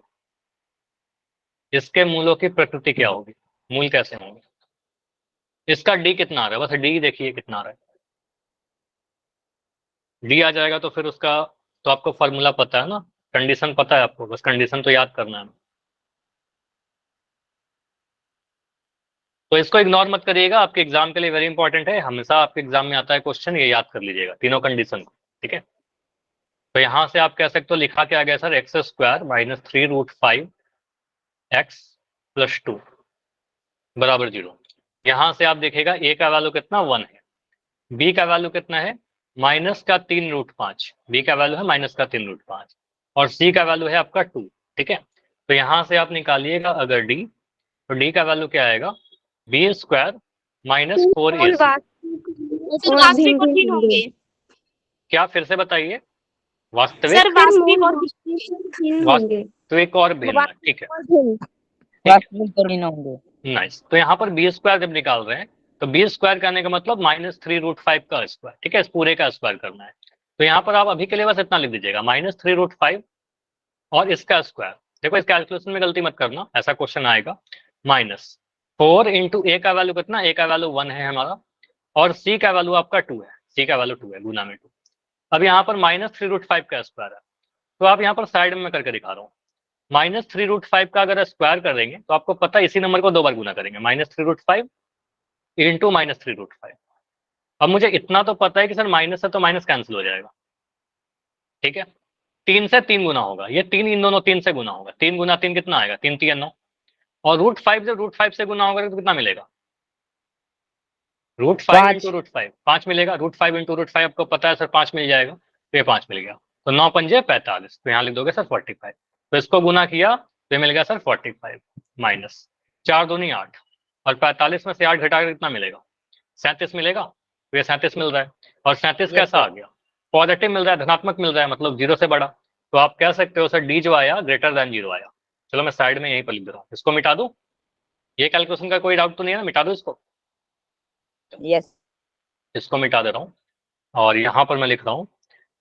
S1: इसके मूलों की प्रकृति क्या होगी, मूल कैसे होंगे, इसका डी कितना आ रहा है, बस डी देखिए कितना आ रहा है, डी आ जाएगा तो फिर उसका, तो आपको फॉर्मूला पता है ना, कंडीशन पता है आपको, बस कंडीशन तो याद करना है, तो इसको इग्नोर मत करिएगा, आपके एग्जाम के लिए वेरी इंपॉर्टेंट है, हमेशा आपके एग्जाम में आता है क्वेश्चन, ये याद कर लीजिएगा तीनों कंडीशन को, ठीक है, तो यहां से आप कह सकते हो लिखा क्या गया sir, x square minus 3√5x plus 2 बराबर 0, यहां से आप देखिएगा ए का वैल्यू कितना 1 है, बी का वैल्यू कितना है -3√5, बी का वैल्यू है -3√5, और सी का वैल्यू है आपका 2, ठीक है, तो यहां से आप निकालिएगा अगर डी, तो डी का वैल्यू क्या आएगा, B square minus 4ac,
S2: sir वास्तविक और भिन्न होंगे,
S1: क्या फिर से बताइए, वास्तविक,
S2: सर वास्तविक और
S1: वास्तविक और भिन्न, ठीक है,
S2: वास्तविक और भिन्न होंगे,
S1: नाइस, तो यहाँ पर बी स्क्वायर जब निकाल रहे हैं तो बी स्क्वायर करने का मतलब -3√5 का स्क्वायर, ठीक है, इस पूरे का स्क्वायर करना है, तो यहाँ पर आप अभी के लिए बस इतना लिख दीजिएगा -3√5 और इसका स्क्वायर, देखो इस कैलकुलेशन में गलती मत करना, ऐसा क्वेश्चन आएगा। -4 इंटू ए का वैल्यू कितना, ए का वैल्यू 1 है हमारा, और सी का वैल्यू आपका 2 है, सी का वैल्यू 2 है, गुना में 2। अब यहाँ पर -3√5 का स्क्वायर है, तो आप यहाँ पर साइड में मैं करके दिखा रहा हूँ। -3√5 का अगर स्क्वायर करेंगे तो आपको पता है इसी नंबर को 2 बार गुना करेंगे, -3√5 इंटू -3√5। अब मुझे इतना तो पता है कि सर माइनस है तो माइनस कैंसिल हो जाएगा, ठीक है। 3 से 3 गुना होगा, ये 3 इन दोनों 3 से गुना होगा, 3 गुना 3 कितना आएगा, 3 3 9, और √5 जब √5 से गुना होगा तो कितना मिलेगा, √5 इंटू √5 5 मिलेगा, √5 इंटू √5 आपको पता है सर 5 मिल जाएगा, तो ये 5 मिल गया। तो 9 पंजे 45, तो यहाँ लिख दोगे सर 45, तो इसको गुना किया तो ये मिल गया सर 45 माइनस 4 दूनी 8, और 45 में से 8 घटा कर कितना मिलेगा, 37 मिलेगा, तो ये 37 मिल रहा है। और 37 कैसा आ गया, पॉजिटिव मिल रहा है, धनात्मक मिल रहा है, मतलब 0 से बड़ा, तो आप कह सकते हो सर डी जो आया ग्रेटर देन 0 आया। चलो मैं साइड में यहीं पर लिख दे रहा हूँ, इसको मिटा दूं, ये कैलकुलेशन का कोई डाउट तो नहीं है ना, मिटा दो इसको,
S2: यस
S1: इसको मिटा दे रहा हूँ, और यहाँ पर मैं लिख रहा हूँ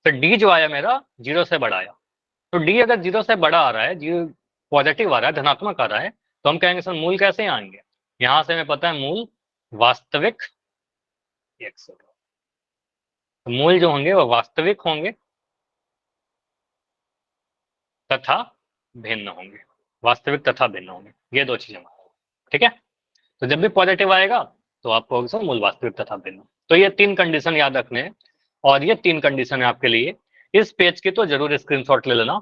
S1: तो डी जो आया मेरा 0 से बड़ा आया। तो डी अगर 0 से बड़ा आ रहा है, जी पॉजिटिव आ रहा है, धनात्मक आ रहा है, तो हम कहेंगे सर मूल कैसे आएंगे, यहाँ से हमें पता है मूल वास्तविक, तो मूल जो होंगे वो वास्तविक होंगे तथा भिन्न होंगे, वास्तविक तथा भिन्न होंगे, ये 2 चीजें, ठीक है। तो जब भी पॉजिटिव आएगा तो आपको होगा सर मूल वास्तविक तथा भिन्न। तो ये 3 कंडीशन याद रखने हैं, और ये 3 कंडीशन है आपके लिए, इस पेज की तो जरूर स्क्रीनशॉट ले लेना,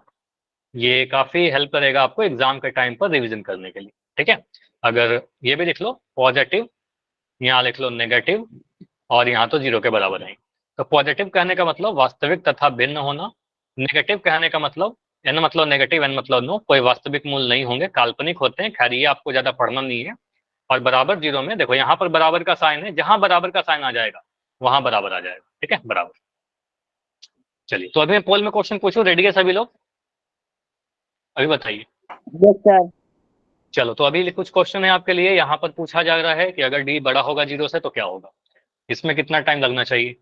S1: ये काफी हेल्प करेगा आपको एग्जाम के टाइम पर रिवीजन करने के लिए, ठीक है। अगर ये भी लिख लो पॉजिटिव, यहाँ लिख लो नेगेटिव, और यहाँ तो 0 के बराबर है। तो पॉजिटिव कहने का मतलब वास्तविक तथा भिन्न होना, नेगेटिव कहने का मतलब एन मतलब नेगेटिव, एन मतलब नो, कोई वास्तविक मूल नहीं होंगे, काल्पनिक होते हैं, खैर ये आपको ज्यादा पढ़ना नहीं है। और बराबर 0 में देखो यहाँ पर बराबर का साइन है, जहां बराबर का साइन आ जाएगा वहां बराबर आ जाएगा, ठीक है, बराबर। चलिए तो अभी मैं पोल में क्वेश्चन पूछूं, रेडी है सभी लोग, अभी बताइए।
S2: Yes sir.
S1: चलो तो अभी कुछ क्वेश्चन है आपके लिए, यहाँ पर पूछा जा रहा है कि अगर डी बड़ा होगा 0 से तो क्या होगा, इसमें कितना टाइम लगना चाहिए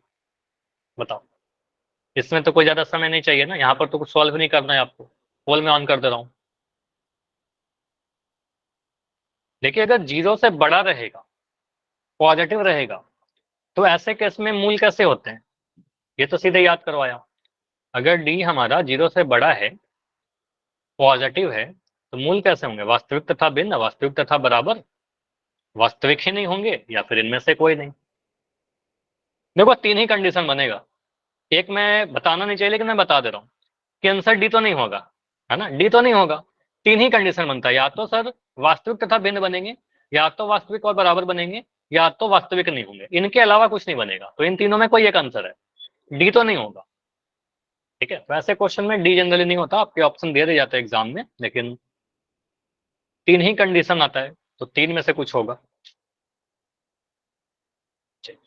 S1: बताओ। इसमें तो कोई ज्यादा समय नहीं चाहिए ना, यहाँ पर तो कुछ सॉल्व नहीं करना है आपको, पोल में ऑन कर दे रहा हूँ। देखिए अगर 0 से बड़ा रहेगा, पॉजिटिव रहेगा, तो ऐसे केस में मूल कैसे होते हैं, ये तो सीधे याद करवाया। अगर डी हमारा 0 से बड़ा है, पॉजिटिव है, तो मूल कैसे होंगे, वास्तविक तथा भिन्न, वास्तविक तथा बराबर, वास्तविक ही नहीं होंगे या फिर इनमें से कोई नहीं। देखो 3 ही कंडीशन बनेगा, एक मैं बताना नहीं चाहिए लेकिन मैं बता दे रहा हूँ कि आंसर डी तो नहीं होगा, है ना, डी तो नहीं होगा। 3 ही कंडीशन बनता है, या तो सर वास्तविक तथा भिन्न बनेंगे, या तो वास्तविक और बराबर बनेंगे, या तो वास्तविक नहीं होंगे, इनके अलावा कुछ नहीं बनेगा। तो इन तीनों में कोई एक आंसर है, डी तो नहीं होगा, ठीक है। वैसे क्वेश्चन में डी जनरली नहीं होता, आपके ऑप्शन दे जाते हैं एग्जाम में, लेकिन 3 ही कंडीशन आता है, तो 3 में से कुछ होगा।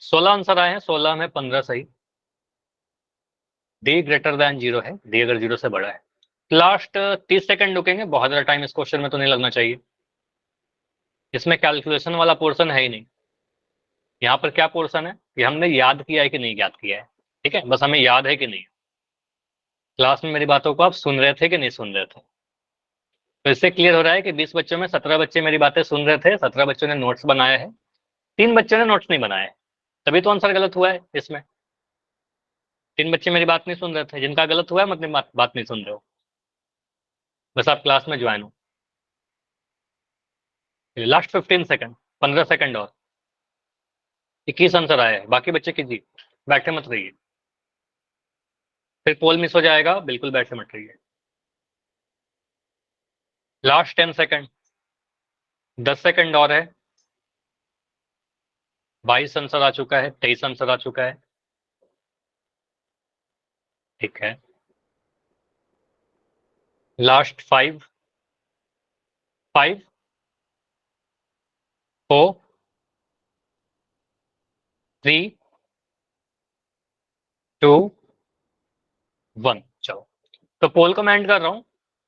S1: 16 आंसर आए हैं, 16 में 15 सही, डी ग्रेटर देन 0 है, डी अगर 0 से बड़ा है। लास्ट 30 सेकंड रुकेंगे, बहुत ज्यादा टाइम इस क्वेश्चन में तो नहीं लगना चाहिए, इसमें कैलकुलेशन वाला पोर्शन है ही नहीं। यहाँ पर क्या पोर्शन है कि हमने याद किया है कि नहीं याद किया है, ठीक है, बस हमें याद है कि नहीं। क्लास में मेरी बातों को आप सुन रहे थे कि नहीं सुन रहे थे, तो इससे क्लियर हो रहा है कि 20 बच्चों में 17 बच्चे मेरी बातें सुन रहे थे, 17 बच्चों ने नोट्स बनाया है, 3 बच्चों ने नोट्स नहीं बनाए, तभी तो आंसर गलत हुआ है इसमें। 3 बच्चे मेरी बात नहीं सुन रहे थे, जिनका गलत हुआ है मतलब बात नहीं सुन रहे हो, बस आप क्लास में ज्वाइन हो। लास्ट 15 सेकंड, 15 सेकंड और 21 आंसर आया है, बाकी बच्चे कीजिए, बैठे मत रहिए, फिर पोल मिस हो जाएगा, बिल्कुल बैठे मत रहिए। लास्ट 10 सेकंड, 10 सेकंड और है, 22 आंसर आ चुका है, 23 आंसर आ चुका है, ठीक है। लास्ट 5 5 4 3 2 1। चलो तो पोल को मैं एंड कर रहा हूँ।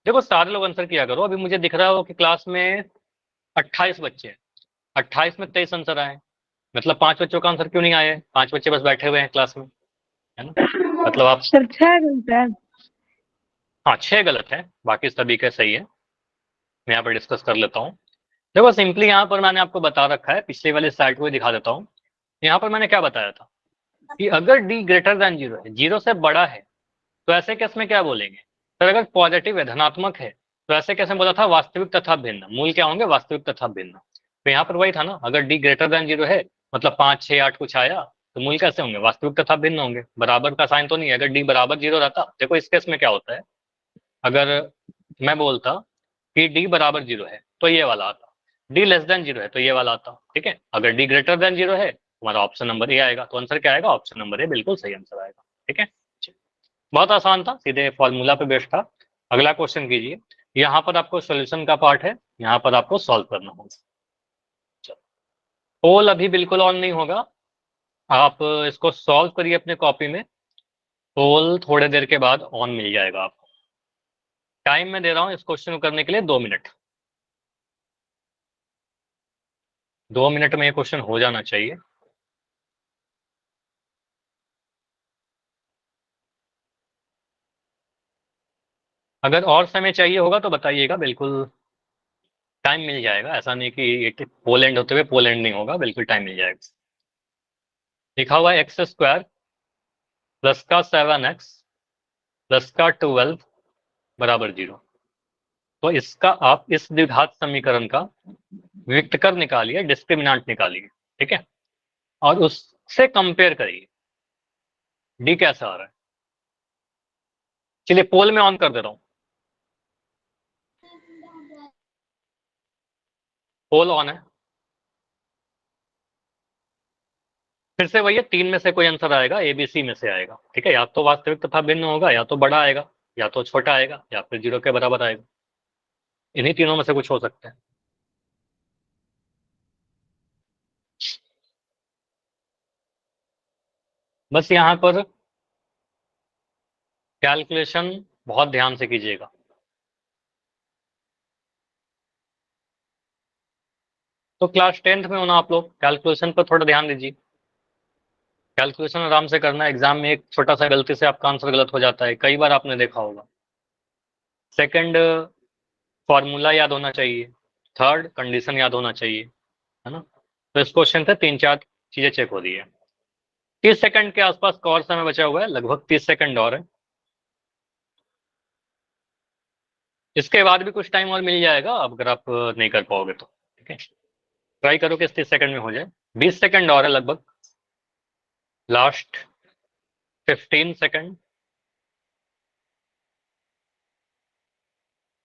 S1: देखो सारे लोग आंसर किया करो, अभी मुझे दिख रहा हो कि क्लास में 28 बच्चे हैं, 28 में 23 आंसर आए, मतलब 5 बच्चों का आंसर क्यों नहीं आया है, 5 बच्चे बस बैठे हुए हैं क्लास में, है ना, मतलब आप
S2: सर 6 घंटा।
S1: हाँ 6 गलत है, बाकी सभी का सही है। मैं यहाँ पर डिस्कस कर लेता हूँ। देखो सिंपली यहाँ पर मैंने आपको बता रखा है, पिछले वाले स्लाइड को दिखा देता हूँ। यहाँ पर मैंने क्या बताया था कि अगर डी ग्रेटर देन जीरो है, जीरो से बड़ा है, तो ऐसे केस में क्या बोलेंगे सर? अगर पॉजिटिव है, धनात्मक है, तो ऐसे केस में बोला था वास्तविक तथा भिन्न। मूल क्या होंगे? वास्तविक तथा भिन्न। तो यहाँ पर वही था ना, अगर डी ग्रेटर देन जीरो है मतलब 5, 6, 8 कुछ आया, तो मूल कैसे होंगे? वास्तविक तथा भिन्न होंगे। बराबर का साइन तो नहीं है। अगर डी बराबर जीरो रहता, देखो इस केस में क्या होता है, अगर मैं बोलता कि डी बराबर जीरो है तो ये वाला आता, डी लेस देन जीरो है तो ये वाला आता, ठीक है। अगर डी ग्रेटर देन जीरो है, हमारा ऑप्शन नंबर ए आएगा। तो आंसर क्या आएगा? ऑप्शन नंबर ए बिल्कुल सही आंसर आएगा, ठीक है। बहुत आसान था, सीधे फॉर्मूला पे बेस्ड था। अगला क्वेश्चन कीजिए। यहाँ पर आपको सॉल्यूशन का पार्ट है, यहाँ पर आपको सॉल्व करना होगा। पोल अभी बिल्कुल ऑन नहीं होगा, आप इसको सॉल्व करिए अपने कॉपी में। पोल थोड़े देर के बाद ऑन मिल जाएगा आपको। टाइम मैं दे रहा हूँ इस क्वेश्चन को करने के लिए 2 मिनट। 2 मिनट में ये क्वेश्चन हो जाना चाहिए। अगर और समय चाहिए होगा तो बताइएगा, बिल्कुल टाइम मिल जाएगा। ऐसा नहीं कि पोलैंड होते हुए पोलैंड नहीं होगा, बिल्कुल टाइम मिल जाएगा। लिखा हुआ है एक्स स्क्वायर प्लस का 7x प्लस का 12 बराबर 0। तो इसका आप इस द्विघात समीकरण का विकर्ण निकालिए, डिस्क्रिमिनेंट निकालिए, ठीक है, और उससे कंपेयर करिए डी कैसा आ रहा है। चलिए पोल में ऑन कर दे रहा हूं, पोल ऑन है। फिर से वही है, 3 में से कोई आंसर आएगा, एबीसी में से आएगा, ठीक है। या तो वास्तविक तथा भिन्न होगा, या तो बड़ा आएगा, या तो छोटा आएगा, या फिर 0 के बराबर आएगा। इन्हीं तीनों में से कुछ हो सकता है। बस यहाँ पर कैलकुलेशन बहुत ध्यान से कीजिएगा। तो क्लास 10th में होना आप लोग, कैलकुलेशन पर थोड़ा ध्यान दीजिए। कैलकुलेशन आराम से करना। एग्जाम में एक छोटा सा गलती से आपका आंसर गलत हो जाता है, कई बार आपने देखा होगा। सेकंड, फॉर्मूला याद होना चाहिए। थर्ड, कंडीशन याद होना चाहिए, है ना। तो इस क्वेश्चन से 3-4 चीजें चेक हो रही है। 30 सेकंड के आसपास का और समय बचा हुआ है, लगभग 30 सेकंड और है। इसके बाद भी कुछ टाइम और मिल जाएगा, अब अगर आप नहीं कर पाओगे तो, ठीक है। ट्राई करो कि 30 सेकंड में हो जाए। 20 सेकंड और है लगभग, लास्ट 15 सेकंड।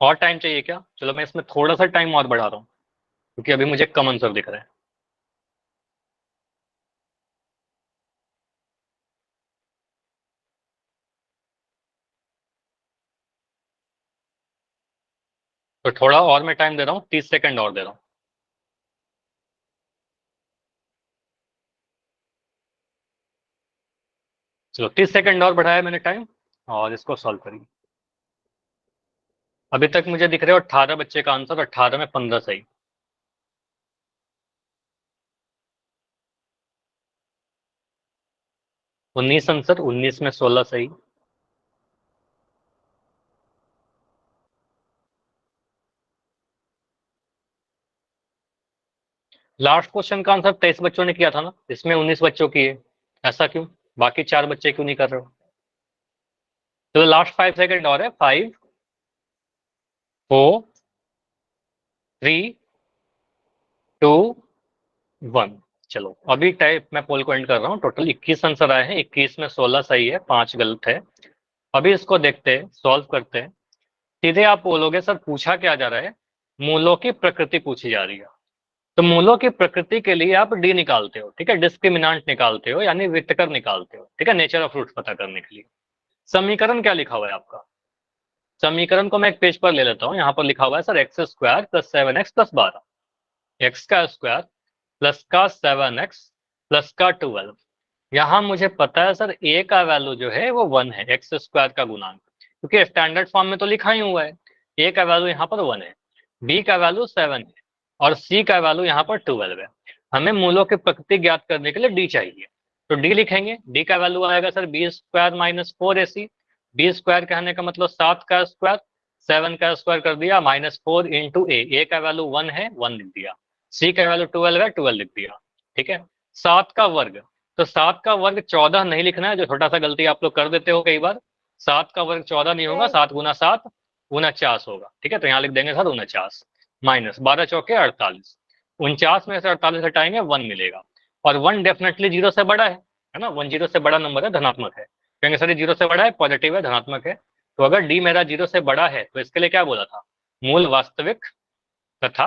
S1: और टाइम चाहिए क्या? चलो मैं इसमें थोड़ा सा टाइम और बढ़ा रहा हूँ, क्योंकि अभी मुझे कम आंसर दिख रहा है। तो थोड़ा और मैं टाइम दे रहा हूँ, 30 सेकंड और दे रहा हूँ। चलो 30 सेकंड और बढ़ाया मैंने टाइम, और इसको सॉल्व करिए। अभी तक मुझे दिख रहे हो 18 बच्चे का आंसर, 18 में 15 सही। 19 आंसर, 19 में 16 सही। लास्ट क्वेश्चन का आंसर 23 बच्चों ने किया था ना, इसमें 19 बच्चों की है। ऐसा क्यों? बाकी 4 बच्चे क्यों नहीं कर रहे हो? तो लास्ट 5 सेकंड और है। 5, 4, 3, 2, 1। चलो अभी टाइप मैं पोल को एंड कर रहा हूँ। टोटल 21 आंसर आए हैं, 21 में 16 सही है, 5 गलत है। अभी इसको देखते हैं, सॉल्व करते हैं। सीधे आप बोलोगे सर पूछा क्या जा रहा है? मूलों की प्रकृति पूछी जा रही है। तो मूलों की प्रकृति के लिए आप डी निकालते हो, ठीक है, डिस्क्रिमिनेंट निकालते हो, यानी विकर्ण निकालते हो, ठीक है, नेचर ऑफ रूट्स पता करने के लिए। समीकरण क्या लिखा हुआ है आपका? समीकरण को मैं एक पेज पर ले लेता हूँ। यहाँ पर लिखा हुआ है sir x square plus 7x plus 12, x का स्क्वायर प्लस का 7x प्लस का 12। यहाँ मुझे पता है सर ए का वैल्यू जो है वो 1 है, एक्स स्क्वायर का गुणांक, क्योंकि स्टैंडर्ड फॉर्म में तो लिखा ही हुआ है। ए का वैल्यू यहाँ पर 1 है, बी का वैल्यू 7 है, और सी का वैल्यू यहाँ पर 12 है। हमें मूलों की प्रकृति ज्ञात करने के लिए डी चाहिए, तो डी लिखेंगे। डी का वैल्यू आएगा sir B square minus 4ac। B square कहने का मतलब 7 का स्क्वायर, 7 का स्क्वायर कर दिया -4 इंटू ए का वैल्यू 1 है, 1 लिख दिया, सी का वैल्यू 12 है, 12 लिख दिया। ठीक है, 7 का वर्ग, तो 7 का वर्ग 14 नहीं लिखना है, जो छोटा सा गलती आप लोग कर देते हो कई बार। 7 का वर्ग 14 नहीं होगा, 7 गुना 7 49 होगा। ठीक है, तो यहाँ लिख देंगे सर 49 माइनस 12 चौके 48, 49 में से 48 हटाएंगे 1 मिलेगा, और 1 डेफिनेटली 0 से बड़ा है ना, 1 0 से बड़ा नंबर है, धनात्मक है। कहेंगे सर ये 0 से बड़ा है, पॉजिटिव है, धनात्मक है। तो अगर डी मेरा 0 से बड़ा है तो इसके लिए क्या बोला था, मूल वास्तविक तथा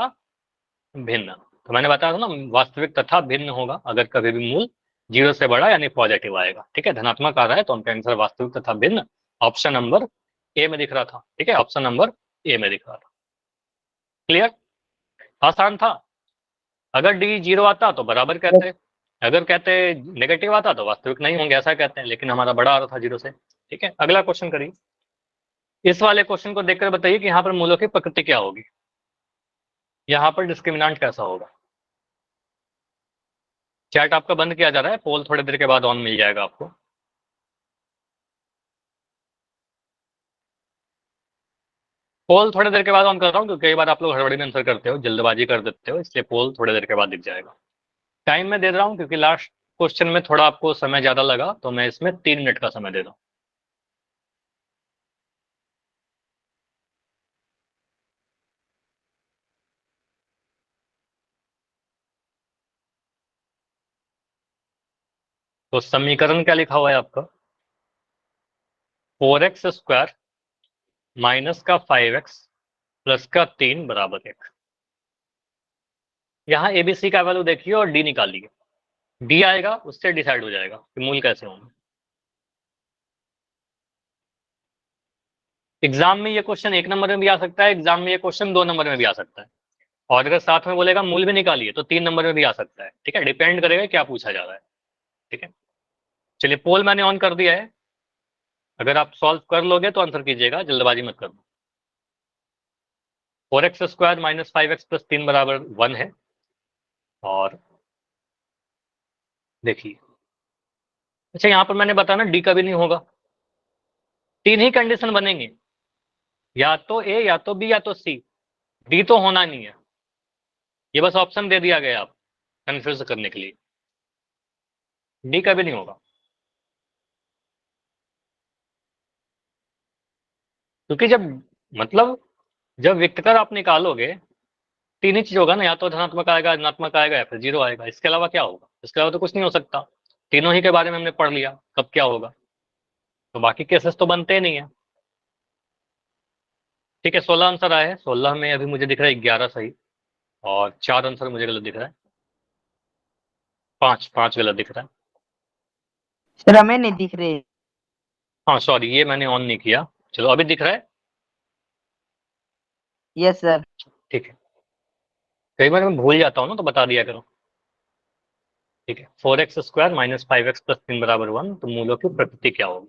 S1: भिन्न। तो मैंने बताया था ना, वास्तविक तथा भिन्न होगा अगर कभी भी मूल 0 से बड़ा यानी पॉजिटिव आएगा। ठीक है, धनात्मक आ रहा है तो उनका आंसर वास्तविक तथा भिन्न ऑप्शन नंबर ए में दिख रहा था। ठीक है, ऑप्शन नंबर ए में दिख रहा था। क्लियर, आसान था। अगर डी 0 आता तो बराबर कहते, अगर कहते नेगेटिव आता तो वास्तविक नहीं होंगे ऐसा कहते हैं, लेकिन हमारा बड़ा आ रहा था 0 से। ठीक है, अगला क्वेश्चन करिए। इस वाले क्वेश्चन को देखकर बताइए कि यहाँ पर मूलों की प्रकृति क्या होगी, यहाँ पर डिस्क्रिमिनेंट कैसा होगा। चैट आपका बंद किया जा रहा है, पोल थोड़ी देर के बाद ऑन मिल जाएगा आपको। पोल थोड़ी देर के बाद ऑन कर रहा हूँ क्योंकि कई बार आप लोग हड़बड़ी में आंसर करते हो, जल्दबाजी कर देते हो, इसलिए पोल थोड़ी देर के बाद दिख जाएगा। टाइम में दे रहा हूँ क्योंकि लास्ट क्वेश्चन में थोड़ा आपको समय ज्यादा लगा, तो मैं इसमें 3 मिनट का समय दे रहा हूँ। तो समीकरण क्या लिखा हुआ है आपका, 4x स्क्वायर माइनस का 5x प्लस का 3 बराबर 1। यहाँ एबीसी का वैल्यू देखिए और डी निकालिए, डी आएगा उससे डिसाइड हो जाएगा कि मूल कैसे होंगे। एग्जाम में ये क्वेश्चन 1 नंबर में भी आ सकता है, एग्जाम में ये क्वेश्चन 2 नंबर में भी आ सकता है, और अगर साथ में बोलेगा मूल भी निकालिए तो 3 नंबर में भी आ सकता है। ठीक है, डिपेंड करेगा क्या पूछा जा रहा है। ठीक है, चलिए पोल मैंने ऑन कर दिया है, अगर आप सॉल्व कर लोगे तो आंसर कीजिएगा, जल्दबाजी मत करना। 4x square minus 5x plus 3 बराबर 1 है, और देखिए अच्छा यहाँ पर मैंने बताया ना डी का भी नहीं होगा, 3 ही कंडीशन बनेंगे, या तो ए या तो बी या तो सी, डी तो होना नहीं है। ये बस ऑप्शन दे दिया गया आप कंफ्यूज करने के लिए, डी का भी नहीं होगा, क्योंकि जब मतलब जब विक्टर आप निकालोगे 3 ही चीज होगा ना, या तो धनात्मक आएगा, ऋणात्मक आएगा, या फिर 0 आएगा, इसके अलावा क्या होगा, इसके अलावा तो कुछ नहीं हो सकता। तीनों ही के बारे में हमने पढ़ लिया कब क्या होगा, तो बाकी केसेस तो बनते नहीं है। ठीक है, 16 आंसर आए हैं, 16 में अभी मुझे दिख रहा है 11 सही, और 4 आंसर मुझे गलत दिख रहा है, 5 गलत दिख रहा है।
S2: सर हमें नहीं दिख रहे।
S1: हाँ सॉरी, ये मैंने ऑन नहीं किया, चलो अभी दिख रहा है।
S2: Yes sir.
S1: ठीक है, कई बार मैं भूल जाता हूँ ना, तो बता दिया करो। ठीक है, 4x square minus 5x plus 3 बराबर 1, तो मूलों की प्रकृति क्या होगी।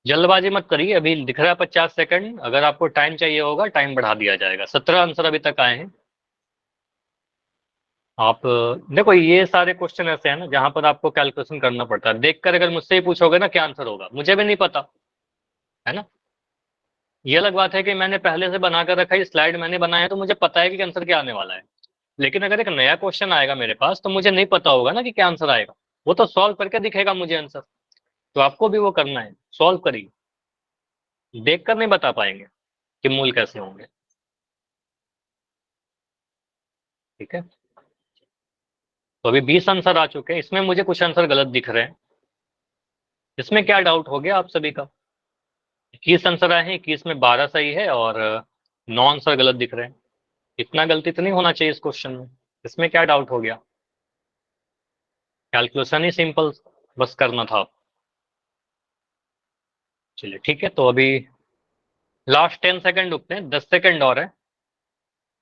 S1: जल्दबाजी मत करिए, अभी दिख रहा है 50 सेकंड, अगर आपको टाइम चाहिए होगा टाइम बढ़ा दिया जाएगा। 17 आंसर अभी तक आए हैं। आप देखो ये सारे क्वेश्चन ऐसे हैं ना जहां पर आपको कैलकुलेशन करना पड़ता है, देखकर अगर मुझसे ही पूछोगे ना क्या आंसर होगा, मुझे भी नहीं पता है ना। ये अलग बात है कि मैंने पहले से बनाकर रखा है, स्लाइड मैंने बनाया है तो मुझे पता है कि आंसर क्या आने वाला है, लेकिन अगर एक नया क्वेश्चन आएगा मेरे पास तो मुझे नहीं पता होगा ना कि क्या आंसर आएगा, वो तो सॉल्व करके दिखेगा मुझे आंसर, तो आपको भी वो करना है, सॉल्व करिए, देखकर नहीं बता पाएंगे कि मूल कैसे होंगे। ठीक है, तो अभी 20 आंसर आ चुके हैं, इसमें मुझे कुछ आंसर गलत दिख रहे हैं, इसमें क्या डाउट हो गया आप सभी का। 21 आंसर आए हैं, 21 में 12 सही है और 9 आंसर गलत दिख रहे हैं। इतना गलती तो नहीं होना चाहिए इस क्वेश्चन में, इसमें क्या डाउट हो गया, कैलकुलेशन ही सिंपल बस करना था। चलिए ठीक है, तो अभी लास्ट 10 सेकंड रुकते हैं, 10 सेकंड और है,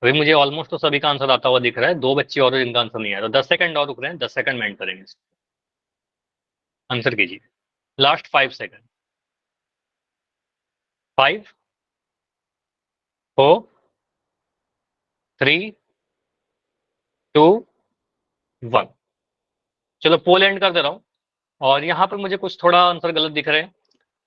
S1: अभी मुझे ऑलमोस्ट तो सभी का आंसर आता हुआ दिख रहा है, 2 बच्चे और जिनका आंसर नहीं आया, तो 10 सेकंड और रुक रहे हैं, 10 सेकंड में एंड करेंगे, आंसर कीजिए, लास्ट 5 सेकंड, 5 4 3 2 1। चलो पोल एंड कर दे रहा हूँ, और यहाँ पर मुझे कुछ थोड़ा आंसर गलत दिख रहे हैं,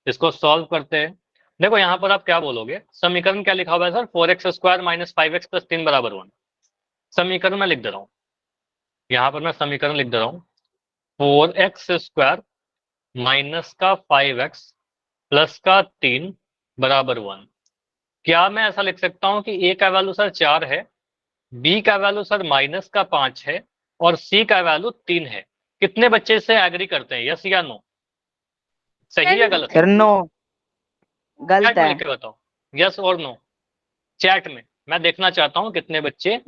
S1: इसको सॉल्व करते हैं। देखो यहाँ पर आप क्या बोलोगे, समीकरण क्या लिखा हुआ है सर, 4x² - 5x + 3 = 1। समीकरण मैं लिख दे रहा हूँ, यहाँ पर मैं समीकरण लिख दे रहा हूँ, 4x² - 5x + 3 = 1। क्या मैं ऐसा लिख सकता हूँ कि a का वैल्यू सर 4 है, b का वैल्यू सर -5 है, और c का वैल्यू 3 है? कितने बच्चे इससे एग्री करते हैं, यस या नो? सही या गलत?
S2: सर नो, गलत
S1: चैट में
S2: है।
S1: लिख के बताओ, यस और नो। चैट में मैं देखना चाहता हूँ कितने बच्चे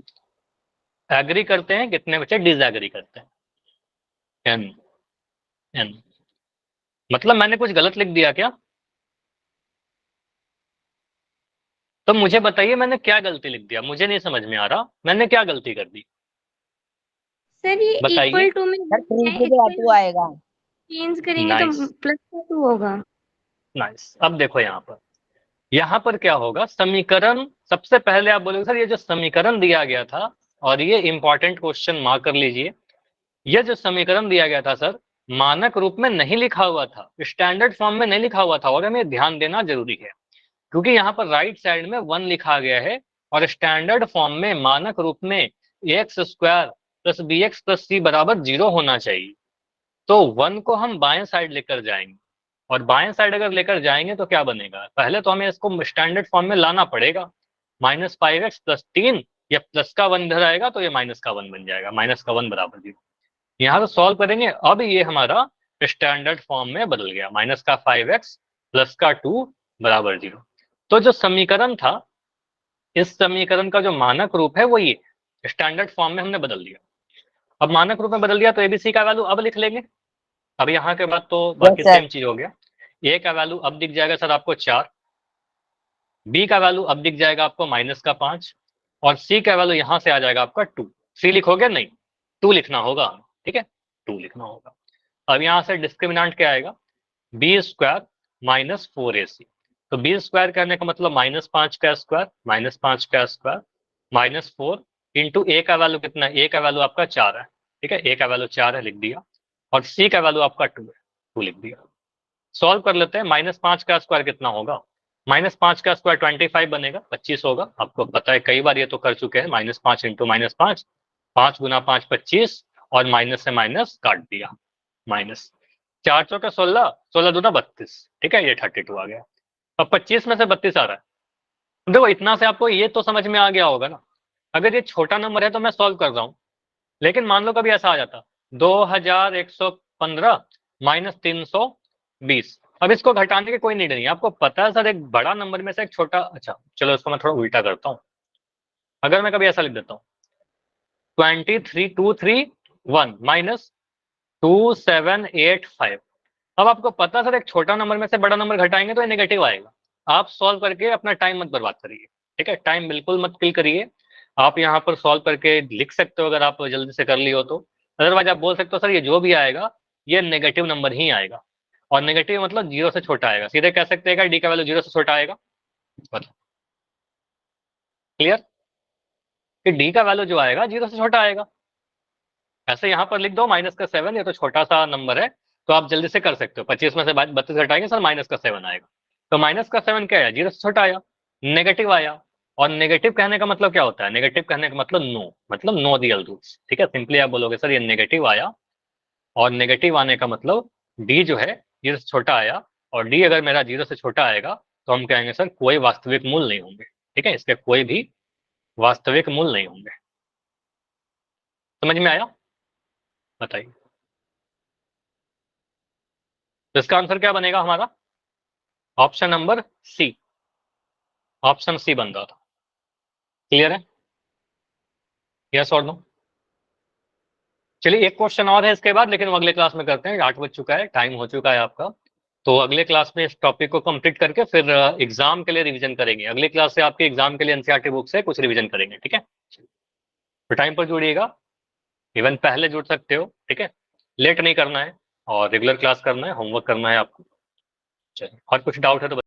S1: एग्री करते हैं, कितने बच्चे डिसएग्री करते हैं। एन एन मतलब मैंने कुछ गलत लिख दिया क्या? तो मुझे बताइए मैंने क्या गलती लिख दिया, मुझे नहीं समझ में आ रहा मैंने क्या गलती कर दी,
S3: सर ये
S1: बताइए।
S3: इक्वल टू में
S2: सर 3
S3: है,
S2: की जगह 2 आएगा।
S3: चेंज करेंगे तो
S1: नाइस
S3: +2 होगा।
S1: नाइस। अब देखो यहाँ पर क्या होगा, समीकरण सबसे पहले आप बोलोगे सर ये जो समीकरण दिया गया था, और ये इंपॉर्टेंट क्वेश्चन मार्क कर लीजिए, ये जो समीकरण दिया गया था सर, मानक रूप में नहीं लिखा हुआ था, स्टैंडर्ड फॉर्म में नहीं लिखा हुआ था, और हमें ध्यान देना जरूरी है, क्योंकि यहाँ पर राइट साइड में 1 लिखा गया है, और स्टैंडर्ड फॉर्म में मानक रूप में x² + bx + c = 0 होना चाहिए। तो 1 को हम बाएं साइड लेकर जाएंगे, और बाएं साइड अगर लेकर जाएंगे तो क्या बनेगा, पहले तो हमें इसको स्टैंडर्ड फॉर्म में लाना पड़ेगा। -5x + 3, या प्लस का 1 इधर आएगा तो ये माइनस का 1 बन जाएगा, -1 = 0। यहाँ तो सॉल्व करेंगे, अब ये हमारा स्टैंडर्ड फॉर्म में बदल गया, -5x + 2 = 0। तो जो समीकरण था, इस समीकरण का जो मानक रूप है वो ये स्टैंडर्ड फॉर्म में हमने बदल दिया। अब मानक रूप में बदल दिया तो एबीसी का वैल्यू अब लिख लेंगे। अब यहाँ के बाद तो बाकी
S2: यस सर।
S1: सेम चीज हो गया। ए का वैल्यू अब दिख जाएगा सर आपको 4, बी का वैल्यू अब दिख जाएगा आपको -5, और सी का वैल्यू यहाँ से आ जाएगा आपका 2। सी लिखोगे नहीं, 2 लिखना होगा, ठीक है, 2 लिखना होगा। अब यहाँ से डिस्क्रिमिनेंट क्या आएगा, b² - 4ac। तो b² करने का मतलब -5 का स्क्वायर, -5 का स्क्वायर, -4 इंटू a का वैल्यू कितना है, a का वैल्यू आपका 4 है, ठीक है, a का वैल्यू 4 है, लिख दिया, और c का वैल्यू आपका 2 है, 2 लिख दिया। सॉल्व कर लेते हैं, -5 का स्क्वायर कितना होगा, -5 का स्क्वायर 25 बनेगा, 25 होगा, आपको पता है कई बार ये तो कर चुके हैं, -5 इंटू -5, 5 गुना 5 25, और माइनस से माइनस काट दिया, माइनस 4 चौका 16, 16 दूना 32, ठीक है, ये 32 आ गया। अब 25 में से 32 आ रहा है, देखो इतना से आपको ये तो समझ में आ गया होगा ना। अगर ये छोटा नंबर है तो मैं सॉल्व कर रहा हूँ, लेकिन मान लो कभी ऐसा आ जाता 2115 - 320, अब इसको घटाने की कोई नीड नहीं है, आपको पता है सर एक बड़ा नंबर में से एक छोटा, अच्छा चलो इसको मैं थोड़ा उल्टा करता हूँ, अगर मैं कभी ऐसा लिख देता हूँ 23231 - 2785। अब आपको पता सर एक छोटा नंबर में से बड़ा नंबर घटाएंगे तो ये नेगेटिव आएगा। आप सॉल्व करके अपना टाइम मत बर्बाद करिए, ठीक है, टाइम बिल्कुल मत किल करिए। आप यहाँ पर सॉल्व करके लिख सकते हो अगर आप जल्दी से कर लियो तो, अदरवाइज आप बोल सकते हो सर ये जो भी आएगा ये नेगेटिव नंबर ही आएगा, और नेगेटिव मतलब 0 से छोटा आएगा, सीधे कह सकते हैं डी का वैल्यू 0 से छोटा आएगा। मतलब क्लियर कि डी का वैल्यू जो आएगा 0 से छोटा आएगा। ऐसे यहाँ पर लिख दो -7, ये तो छोटा सा नंबर है, तो आप जल्दी से कर सकते हो, 25 में से 32 घटाएंगे सर -7 आएगा, तो -7 क्या है, 0 से छोटा आया, नेगेटिव आया। और नेगेटिव कहने का मतलब क्या होता है, नेगेटिव कहने का मतलब नो रियल रूट्स, ठीक है, सिंपली आप बोलोगे सर ये नेगेटिव आया, और नेगेटिव आने का मतलब डी जो है 0 से छोटा आया, और डी अगर मेरा 0 से छोटा आएगा तो हम कहेंगे सर कोई वास्तविक मूल नहीं होंगे, ठीक है, इसके कोई भी वास्तविक मूल नहीं होंगे। समझ में आया, बताइए। तो इसका आंसर क्या बनेगा हमारा, option number C, option C बन रहा था। क्लियर है, यस और नो? चलिए एक क्वेश्चन और है इसके बाद, लेकिन वो अगले क्लास में करते हैं, 8 बज चुका है, टाइम हो चुका है आपका, तो अगले क्लास में इस टॉपिक को कंप्लीट करके फिर एग्जाम के लिए रिवीजन करेंगे, अगली क्लास से आपके एग्जाम के लिए एनसीईआरटी बुक से कुछ रिवीजन करेंगे, ठीक है। तो टाइम पर जुड़िएगा, इवन पहले जुड़ सकते हो, ठीक है, लेट नहीं करना है, और रेगुलर क्लास करना है, होमवर्क करना है आपको। चलिए, और कुछ डाउट है तो